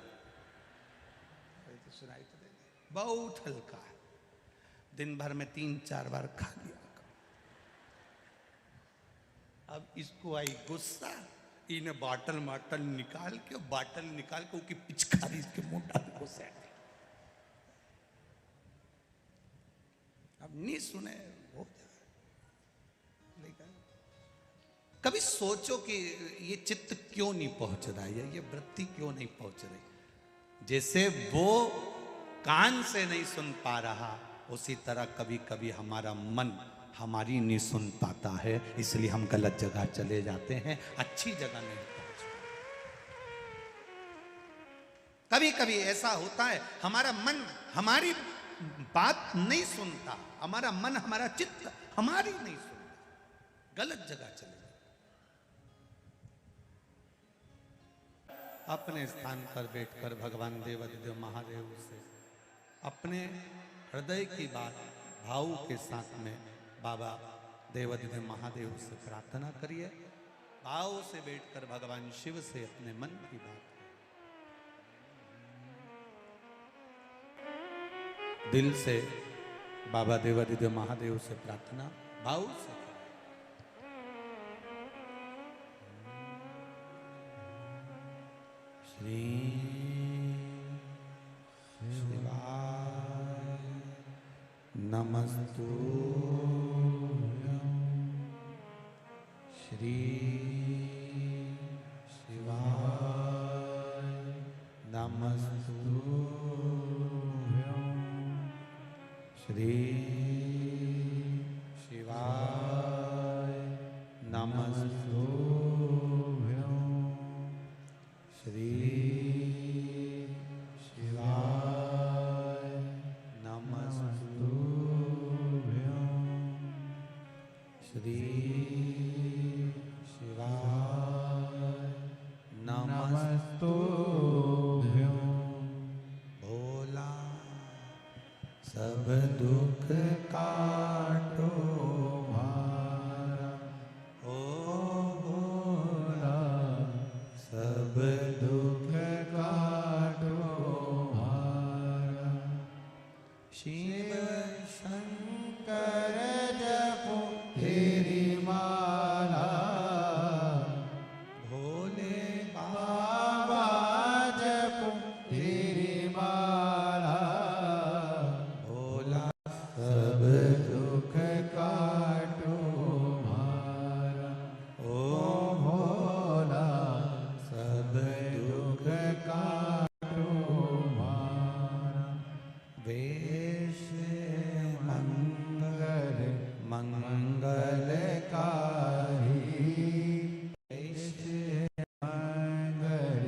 तो सुनाई तो दे, बहुत हल्का है, दिन भर में 3-4 बार खा लिया। अब इसको आई गुस्सा, इन्हें बाटल निकाल के उसकी पिचकारी इसके मुंह डाल घुसा दी। अब नहीं सुने हो जाए। लेकिन कभी सोचो कि ये चित्त क्यों नहीं पहुंच रहा है, ये वृत्ति क्यों नहीं पहुंच रही। जैसे वो कान से नहीं सुन पा रहा, उसी तरह कभी कभी हमारा मन हमारी नहीं सुन पाता है, इसलिए हम गलत जगह चले जाते हैं, अच्छी जगह नहीं पहुंच। कभी कभी ऐसा होता है, हमारा मन हमारी बात नहीं सुनता, हमारा मन हमारा चित्त हमारी नहीं सुनता, गलत जगह चले जाते। अपने स्थान पर बैठकर भगवान देवाधिदेव महादेव से अपने हृदय की बात भाव के साथ में बाबा देवाधिदेव महादेव से प्रार्थना करिए। भाव से बैठकर भगवान शिव से अपने मन की बात, दिल से बाबा देवाधिदेव महादेव से प्रार्थना भाव से। श्री शिवाय नमस्तु, श्री शिवाय नमस्तु, श्री शिवाय नमस्तु, श्री शिवाय नमस्तु, श्री शिवाय नमस्तु। भोला सब दुख काटो मारा, ओ भोला सब दुख काटो मारा। शिव शंकर जपो तेरी माला, भोले बाबा जपो तेरी माला, भोला सब दुख काटो मारा, ओ भोला सब दुख काटो मारा। वेश मंगल मंगलकारी, वेश मंगल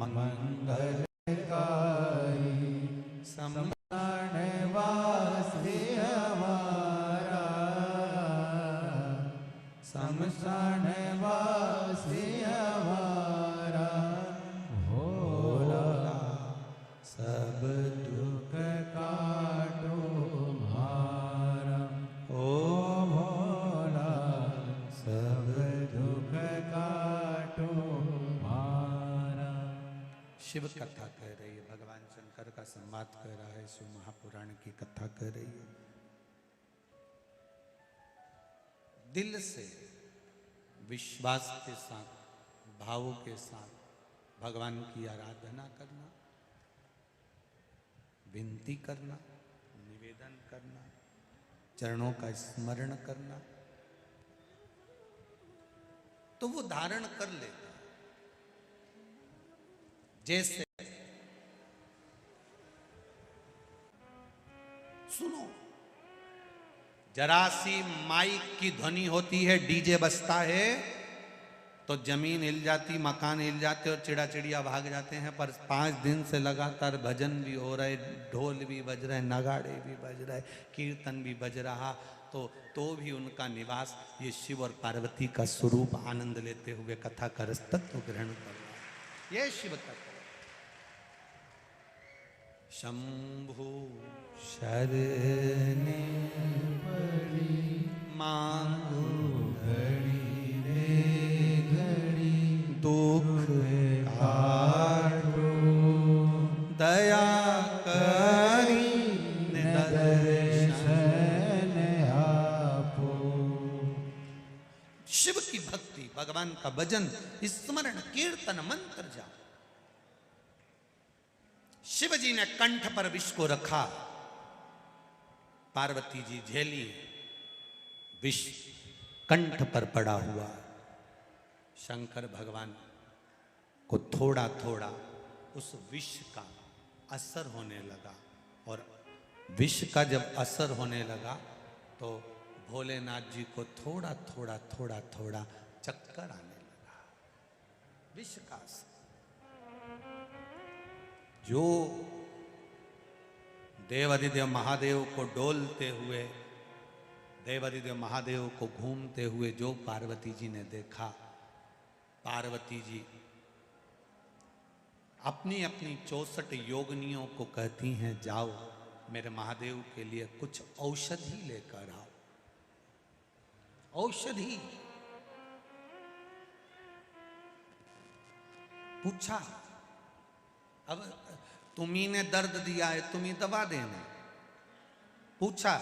मंगलकारी, समरण वासी हमारा, समरण वासी हमारा, भोला सब दुख काटो मारा, ओ भोला सब दुख काटो मारा। शिव कथा कह रही है, भगवान शंकर का संवाद कह रहा है, शिव महापुराण की कथा कह रही है। दिल से विश्वास के साथ, भाव के साथ भगवान की आराधना करना, विनती करना, निवेदन करना, चरणों का स्मरण करना, तो वो धारण कर लेता। जैसे सुनो, जरा सी माइक की ध्वनि होती है, डीजे बजता है, तो जमीन हिल जाती, मकान हिल जाते और चिड़ा चिड़िया भाग जाते हैं। पर 5 दिन से लगातार भजन भी हो रहे, ढोल भी बज रहे, नगाड़े भी बज रहे, कीर्तन भी बज रहा, तो भी उनका निवास ये शिव और पार्वती का स्वरूप आनंद लेते हुए कथा का रस तत्व ग्रहण कर रहा। ये शिव तत्व। शंभु शरणे पड़ी मांगो घड़ी रे घड़ी, दुख काटो दया करी दर्शन आपो। शिव की भक्ति, भगवान का भजन, स्मरण, कीर्तन, मंत्र जाप। शिव जी ने कंठ पर विष को रखा, पार्वती जी झेली, विष कंठ पर पड़ा हुआ। शंकर भगवान को थोड़ा थोड़ा उस विष का असर होने लगा, और विष का जब असर होने लगा तो भोलेनाथ जी को थोड़ा थोड़ा थोड़ा थोड़ा चक्कर आने लगा, विष का असर। जो देवादिदेव महादेव को डोलते हुए, देवादिदेव महादेव को घूमते हुए जो पार्वती जी ने देखा, पार्वती जी अपनी अपनी 64 योगिनियों को कहती हैं, जाओ मेरे महादेव के लिए कुछ औषधि लेकर आओ। औषधि पूछा, अब तुम्ही ने दर्द दिया है, तुम्ही दवा देना। पूछा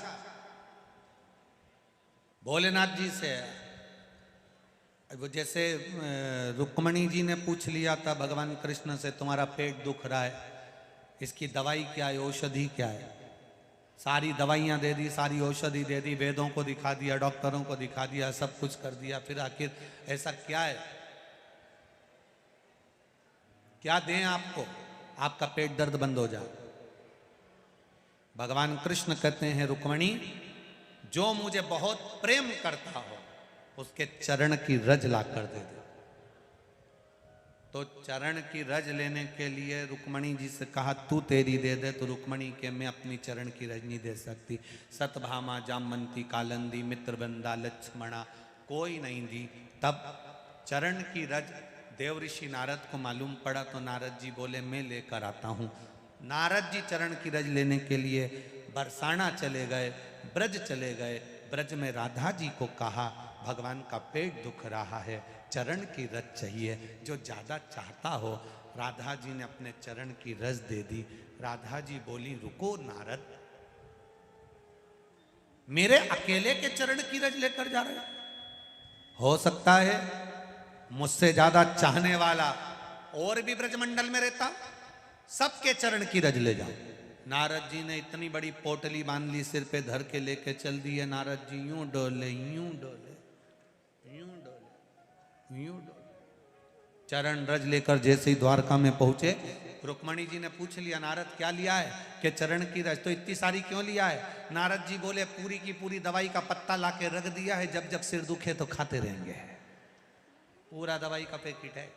भोलेनाथ जी से, वो जैसे रुक्मणी जी ने पूछ लिया था भगवान कृष्ण से, तुम्हारा पेट दुख रहा है, इसकी दवाई क्या है, औषधि क्या है। सारी दवाइयां दे दी, सारी औषधि दे दी, वेदों को दिखा दिया, डॉक्टरों को दिखा दिया, सब कुछ कर दिया, फिर आखिर ऐसा क्या है, क्या दें आपको, आपका पेट दर्द बंद हो जाए। भगवान कृष्ण कहते हैं, रुक्मणी जो मुझे बहुत प्रेम करता हो उसके चरण की रज ला कर दे दे। तो चरण की रज लेने के लिए रुक्मणी जी से कहा, तू तेरी दे दे। तो रुक्मणी के मैं अपनी चरण की रज नहीं दे सकती। सतभामा, जामवंती, कालंदी, मित्रवृंदा, लक्ष्मणा कोई नहीं दी। तब चरण की रज देव ऋषि नारद को मालूम पड़ा, तो नारद जी बोले मैं लेकर आता हूँ। नारद जी चरण की रज लेने के लिए बरसाना चले गए, ब्रज चले गए। ब्रज में राधा जी को कहा, भगवान का पेट दुख रहा है, चरण की रज चाहिए, जो ज्यादा चाहता हो। राधा जी ने अपने चरण की रज दे दी। राधा जी बोली, रुको नारद, मेरे अकेले के चरण की रज लेकर जा रहे हो सकता है मुझसे ज्यादा चाहने वाला और भी ब्रजमंडल में रहता, सबके चरण की रज ले जाओ। नारद जी ने इतनी बड़ी पोटली बांध ली, सिर पे धर के लेके चल दिए। नारद जी यूं डोले, यूं डोले, यूं डोले, यूं डोले। चरण रज लेकर जैसे ही द्वारका में पहुंचे, रुक्मणी जी ने पूछ लिया, नारद क्या लिया है? कि चरण की रज। तो इतनी सारी क्यों लिया है? नारद जी बोले, पूरी की पूरी दवाई का पत्ता लाके रख दिया है, जब जब सिर दुखे तो खाते रहेंगे। पूरा दवाई का पैकेट है,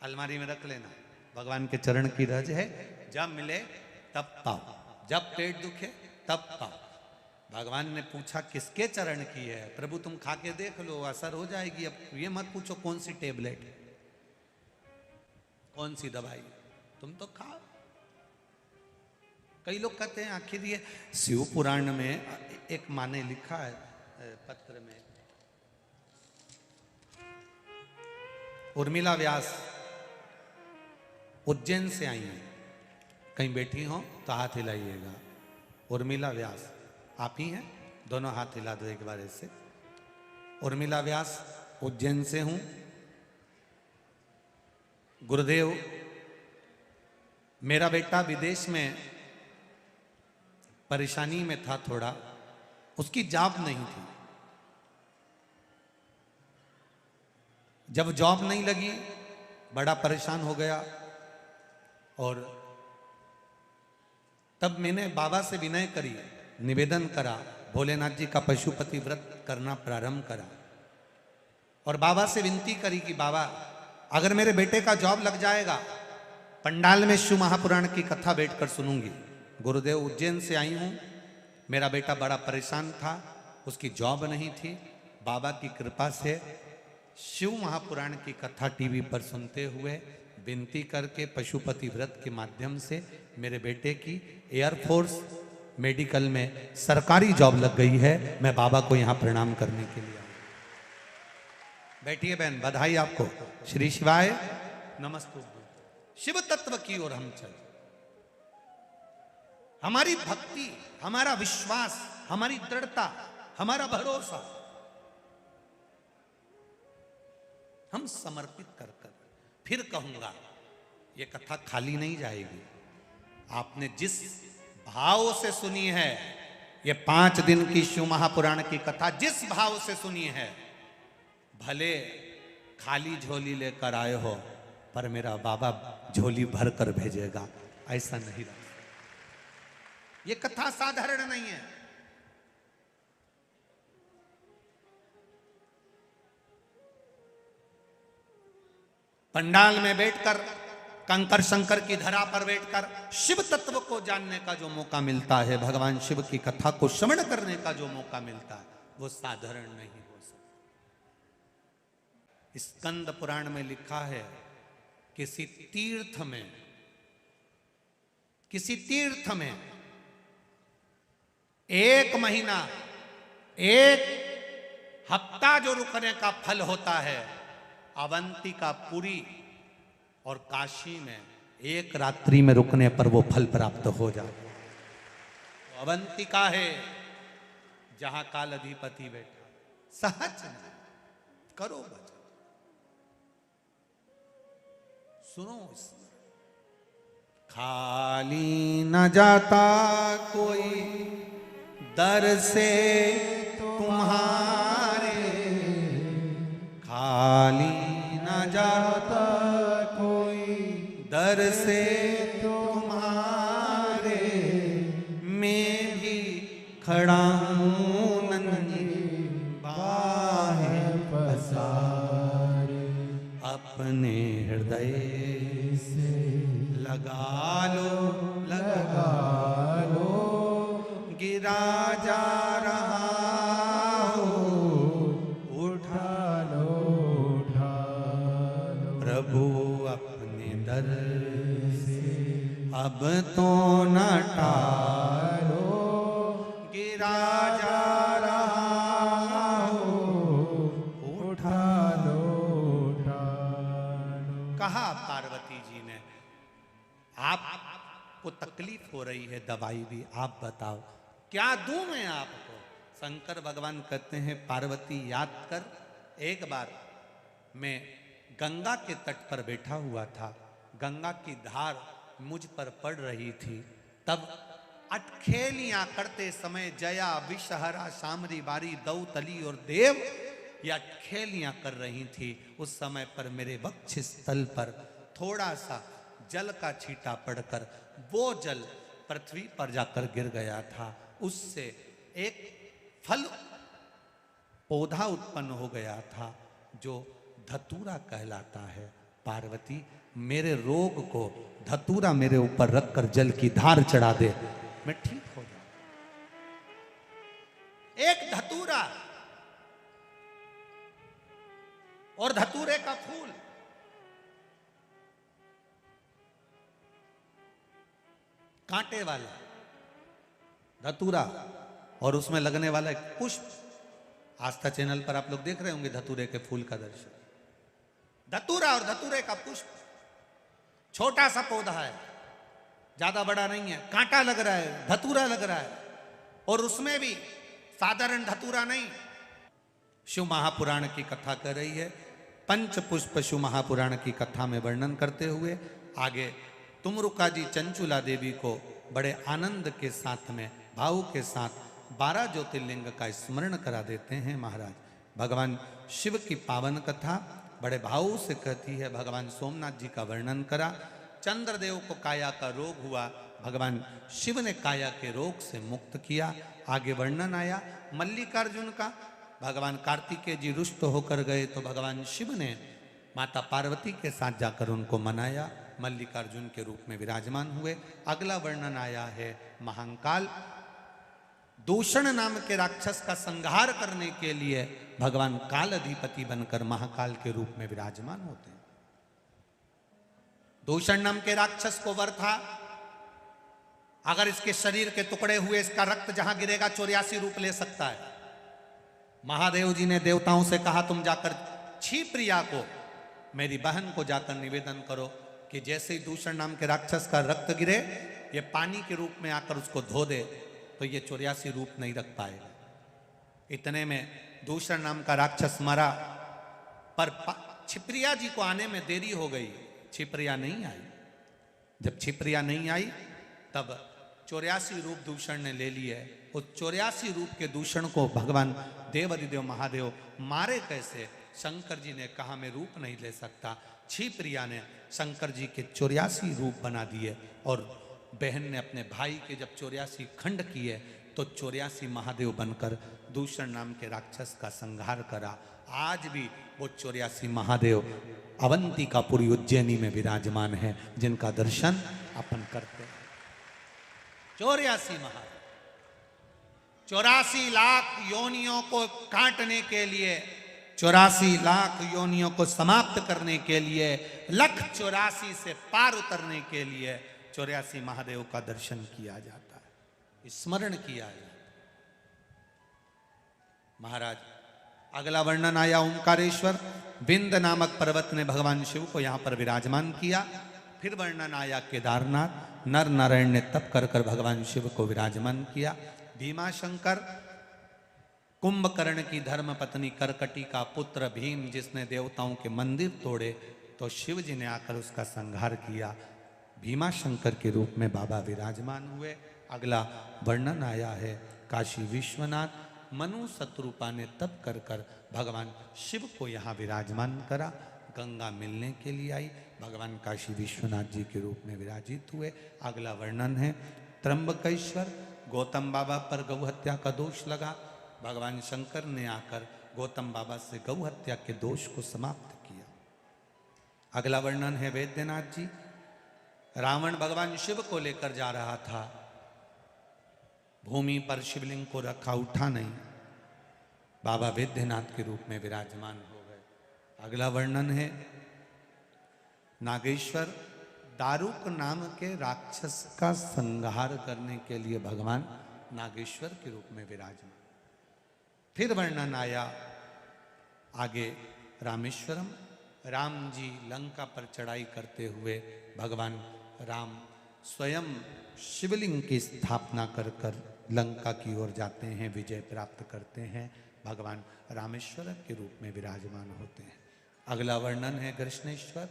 अलमारी में रख लेना। भगवान के चरण की रज है, जब मिले तब पाओ, जब पेट दुखे तब पाओ। भगवान ने पूछा, किसके चरण की है? प्रभु तुम खा के देख लो, असर हो जाएगी। अब ये मत पूछो कौन सी टेबलेट, कौन सी दवाई, तुम तो खाओ। कई लोग कहते हैं आखिर ये शिव पुराण में एक माँ ने लिखा है पत्र में, उर्मिला व्यास उज्जैन से आई हैं, कहीं बैठी हो तो हाथ हिलाइएगा। उर्मिला व्यास आप ही हैं? दोनों हाथ हिला दो एक बार ऐसे। उर्मिला व्यास उज्जैन से हूं। गुरुदेव, मेरा बेटा विदेश में परेशानी में था थोड़ा, उसकी जॉब नहीं थी। जब जॉब नहीं लगी बड़ा परेशान हो गया, और तब मैंने बाबा से विनय करी, निवेदन करा, भोलेनाथ जी का पशुपति व्रत करना प्रारंभ करा। और बाबा से विनती करी कि बाबा अगर मेरे बेटे का जॉब लग जाएगा, पंडाल में शिव महापुराण की कथा बैठकर सुनूंगी। गुरुदेव उज्जैन से आई हूँ, मेरा बेटा बड़ा परेशान था, उसकी जॉब नहीं थी। बाबा की कृपा से शिव महापुराण की कथा टीवी पर सुनते हुए विनती करके पशुपति व्रत के माध्यम से मेरे बेटे की एयरफोर्स मेडिकल में सरकारी जॉब लग गई है। मैं बाबा को यहाँ प्रणाम करने के लिए आया। बैठिए बहन, बधाई आपको। श्री शिवाय नमस्तु। शिव तत्व की ओर हम चल। हमारी भक्ति, हमारा विश्वास, हमारी दृढ़ता, हमारा भरोसा हम समर्पित कर कर, फिर कहूंगा ये कथा खाली नहीं जाएगी। आपने जिस भाव से सुनी है, ये 5 दिन की शिव महापुराण की कथा जिस भाव से सुनी है, भले खाली झोली लेकर आए हो, पर मेरा बाबा झोली भर कर भेजेगा, ऐसा नहीं रहा। ये कथा साधारण नहीं है। पंडाल में बैठकर, कंकर शंकर की धरा पर बैठकर शिव तत्व को जानने का जो मौका मिलता है, भगवान शिव की कथा को श्रवण करने का जो मौका मिलता है, वो साधारण नहीं हो सकता। स्कंद पुराण में लिखा है, किसी तीर्थ में 1 महीना, 1 हफ्ता जो रुकने का फल होता है, अवंतिका पुरी और काशी में 1 रात्रि में रुकने पर वो फल प्राप्त हो जाता। तो अवंतिका है जहां काल अधिपति बैठा। सहज नहीं, करो भजन, सुनो। खाली न जाता कोई दर से तुम्हारे, खाली न जाता कोई दर से तुम्हारे, मैं भी खड़ा हूँ नन्ही बाहें पसारे, अपने हृदय से लगा लो, गिरा जा रहा हो, उठा लो, प्रभु अपने दर से अब तो न टालो, गिरा जा रहा हो, उठा लो। कहा पार्वती जी ने, आपको तकलीफ हो रही है, दवाई भी आप बताओ क्या दूं मैं आपको। शंकर भगवान कहते हैं, पार्वती याद कर, एक बार मैं गंगा के तट पर बैठा हुआ था, गंगा की धार मुझ पर पड़ रही थी, तब अटखेलियां करते समय जया, विषहरा, सामरी, बारी, दौतली और देव ये अटखेलियां कर रही थी। उस समय पर मेरे वक्ष स्थल पर थोड़ा सा जल का छींटा पड़कर वो जल पृथ्वी पर जाकर गिर गया था। उससे एक फल पौधा उत्पन्न हो गया था जो धतूरा कहलाता है। पार्वती, मेरे रोग को धतूरा मेरे ऊपर रखकर जल की धार चढ़ा दे, मैं ठीक हो जाऊं। एक धतूरा और धतूरे का फूल, कांटे वाला धतूरा और उसमें लगने वाला एक पुष्प। आस्था चैनल पर आप लोग देख रहे होंगे धतूरे के फूल का दर्शन। धतूरा और धतूरे का पुष्प, छोटा सा पौधा है, ज्यादा बड़ा नहीं है, कांटा लग रहा है, धतूरा लग रहा है, और उसमें भी साधारण धतूरा नहीं। शिव महापुराण की कथा कर रही है। पंच पुष्प शिव महापुराण की कथा में वर्णन करते हुए आगे तुमरुका जी चंचुला देवी को बड़े आनंद के साथ में, भाव के साथ 12 ज्योतिर्लिंग का स्मरण करा देते हैं महाराज। भगवान शिव की पावन कथा बड़े भाव से कहती है। भगवान सोमनाथ जी का वर्णन करा। चंद्रदेव को काया का रोग हुआ, भगवान शिव ने काया के रोग से मुक्त किया। आगे वर्णन आया मल्लिकार्जुन का। भगवान कार्तिकेय जी रुष्ट होकर गए तो भगवान शिव ने माता पार्वती के साथ जाकर उनको मनाया, मल्लिकार्जुन के रूप में विराजमान हुए। अगला वर्णन आया है महाकाल। दूषण नाम के राक्षस का संहार करने के लिए भगवान काल अधिपति बनकर महाकाल के रूप में विराजमान होते हैं। दूषण नाम के राक्षस को वर था, अगर इसके शरीर के टुकड़े हुए इसका रक्त जहां गिरेगा 84 रूप ले सकता है। महादेव जी ने देवताओं से कहा तुम जाकर क्षिप्रिया को, मेरी बहन को जाकर निवेदन करो कि जैसे ही दूषण नाम के राक्षस का रक्त गिरे ये पानी के रूप में आकर उसको धो दे तो ये 84 रूप नहीं रख पाएगा। इतने में दूषण नाम का राक्षस मरा, पर क्षिप्रिया जी को आने में देरी हो गई, क्षिप्रिया नहीं आई। जब क्षिप्रिया नहीं आई तब 84 रूप दूषण ने ले लिए। उस 84 रूप के दूषण को भगवान देवाधिदेव महादेव मारे कैसे? शंकर जी ने कहा मैं रूप नहीं ले सकता। क्षिप्रिया ने शंकर जी के 84 रूप बना दिए और बहन ने अपने भाई के जब 84 खंड किए तो 84 महादेव बनकर दूषण नाम के राक्षस का संहार करा। आज भी वो 84 महादेव अवंतिकापुरी उज्जैनी में विराजमान है, जिनका दर्शन अपन करते हैं। 84 महादेव 84 लाख योनियों को काटने के लिए, 84 लाख योनियों को समाप्त करने के लिए, 184 से पार उतरने के लिए 84 महादेव का दर्शन किया जाता है, स्मरण किया जाता है। महाराज अगला वर्णन आया ओंकारेश्वर। विंध्य नामक पर्वत ने भगवान शिव को यहां पर विराजमान किया। फिर वर्णन आया केदारनाथ। नर नारायण ने तप कर कर भगवान शिव को विराजमान किया। भीमाशंकर, कुंभकर्ण की धर्म पत्नी करकटी का पुत्र भीम, जिसने देवताओं के मंदिर तोड़े तो शिव जी ने आकर उसका संहार किया। भीमाशंकर के रूप में बाबा विराजमान हुए। अगला वर्णन आया है काशी विश्वनाथ। मनु शत्रुपा ने तप कर कर भगवान शिव को यहाँ विराजमान करा। गंगा मिलने के लिए आई, भगवान काशी विश्वनाथ जी के रूप में विराजित हुए। अगला वर्णन है त्र्यंबकेश्वर। गौतम बाबा पर गौ हत्या का दोष लगा, भगवान शंकर ने आकर गौतम बाबा से गौ हत्या के दोष को समाप्त किया। अगला वर्णन है वैद्यनाथ जी। रावण भगवान शिव को लेकर जा रहा था, भूमि पर शिवलिंग को रखा, उठा नहीं, बाबा वैद्यनाथ के रूप में विराजमान हो गए। अगला वर्णन है नागेश्वर। दारुक नाम के राक्षस का संहार करने के लिए भगवान नागेश्वर के रूप में विराजमान। फिर वर्णन आया आगे रामेश्वरम। राम जी लंका पर चढ़ाई करते हुए भगवान राम स्वयं शिवलिंग की स्थापना कर कर लंका की ओर जाते हैं, विजय प्राप्त करते हैं, भगवान रामेश्वर के रूप में विराजमान होते हैं। अगला वर्णन है कृष्णेश्वर।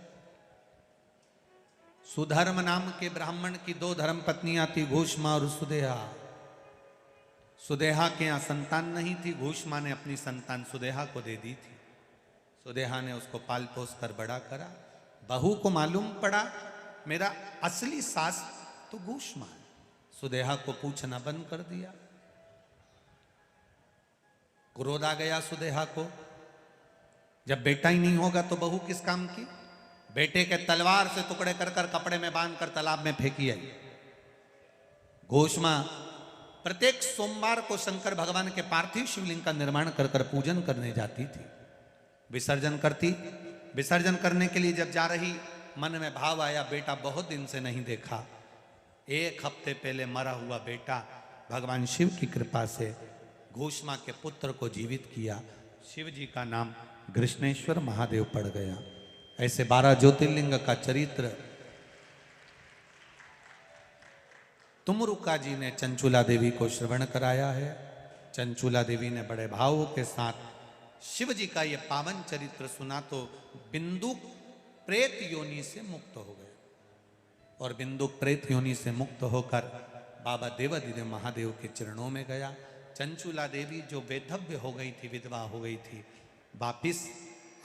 सुधर्म नाम के ब्राह्मण की 2 धर्म पत्नियां थी, घूष्मा और सुदेहा। सुदेहा के यहाँ संतान नहीं थी, घूष्मा ने अपनी संतान सुदेहा को दे दी थी। सुदेहा ने उसको पाल पोस कर बड़ा करा। बहू को मालूम पड़ा मेरा असली सास तो घूष्मा है, सुदेहा को पूछना बंद कर दिया। क्रोध आ गया सुदेहा को, जब बेटा ही नहीं होगा तो बहू किस काम की। बेटे के तलवार से टुकड़े कर कर कपड़े में बांध कर तालाब में फेंकी आई। घोषमा प्रत्येक सोमवार को शंकर भगवान के पार्थिव शिवलिंग का निर्माण कर कर पूजन करने जाती थी, विसर्जन करती। विसर्जन करने के लिए जब जा रही, मन में भाव आया बेटा बहुत दिन से नहीं देखा। 1 हफ्ते पहले मरा हुआ बेटा भगवान शिव की कृपा से घोषमा के पुत्र को जीवित किया। शिव जी का नाम कृष्णेश्वर महादेव पड़ गया। ऐसे 12 ज्योतिर्लिंग का चरित्र तुमरुका जी ने चंचुला देवी को श्रवण कराया है। चंचुला देवी ने बड़े भावों के साथ शिव जी का यह पावन चरित्र सुना तो बिंदु प्रेत योनि से मुक्त हो गए और बिंदु प्रेत योनि से मुक्त होकर बाबा देवाधिदेव महादेव के चरणों में गया। चंचुला देवी जो वेधव्य हो गई थी, विधवा हो गई थी, वापिस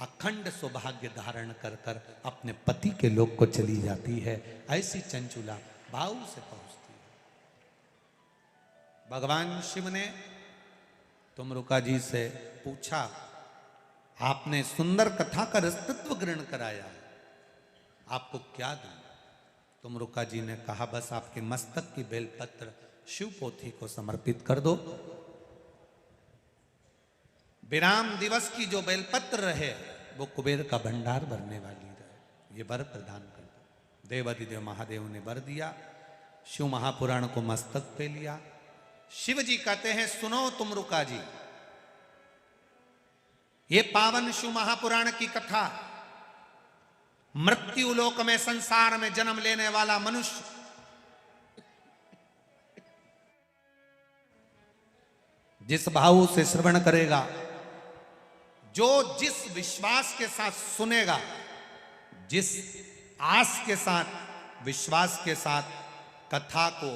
अखंड सौभाग्य धारण कर कर अपने पति के लोक को चली जाती है। ऐसी चंचुला भाव से पहुंचती है। भगवान शिव ने तुमरुका जी से पूछा, आपने सुंदर कथा का रसतत्व ग्रहण कराया, आपको क्या दूं? तुमरुका जी ने कहा, बस आपके मस्तक की बेलपत्र शिव पोथी को समर्पित कर दो। विराम दिवस की जो बेलपत्र रहे वो कुबेर का भंडार भरने वाली रहे, ये वर प्रदान कर दो। देवादिदेव महादेव ने वर दिया, शिव महापुराण को मस्तक पे लिया। शिव जी कहते हैं, सुनो तुमरुका जी, ये पावन शिव महापुराण की कथा, मृत्यु लोक में संसार में जन्म लेने वाला मनुष्य जिस भाव से श्रवण करेगा, जो जिस विश्वास के साथ सुनेगा, जिस आस के साथ विश्वास के साथ कथा को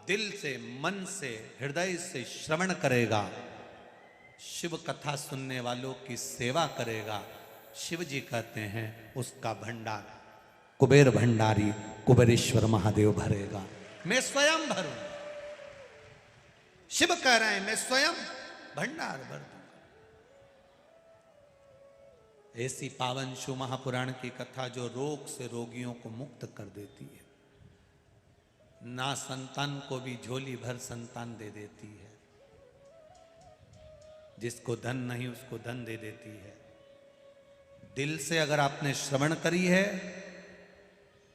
दिल से, मन से, हृदय से श्रवण करेगा, शिव कथा सुनने वालों की सेवा करेगा, शिव जी कहते हैं उसका भंडार कुबेर भंडारी कुबेरेश्वर महादेव भरेगा। मैं स्वयं भरूं, शिव कह रहे हैं मैं स्वयं भंडार भर दूंगा। ऐसी पावन शिव महापुराण की कथा जो रोग से रोगियों को मुक्त कर देती है, ना संतान को भी झोली भर संतान दे देती है, जिसको धन नहीं उसको धन दे देती है। दिल से अगर आपने श्रवण करी है,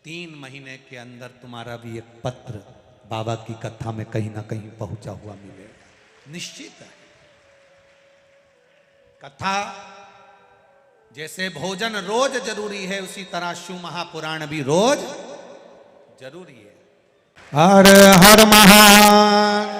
3 महीने के अंदर तुम्हारा भी एक पत्र बाबा की कथा में कहीं ना कहीं पहुंचा हुआ मिलेगा, निश्चित है। कथा जैसे भोजन रोज जरूरी है, उसी तरह शिव महापुराण भी रोज जरूरी है। हर हर महादेव।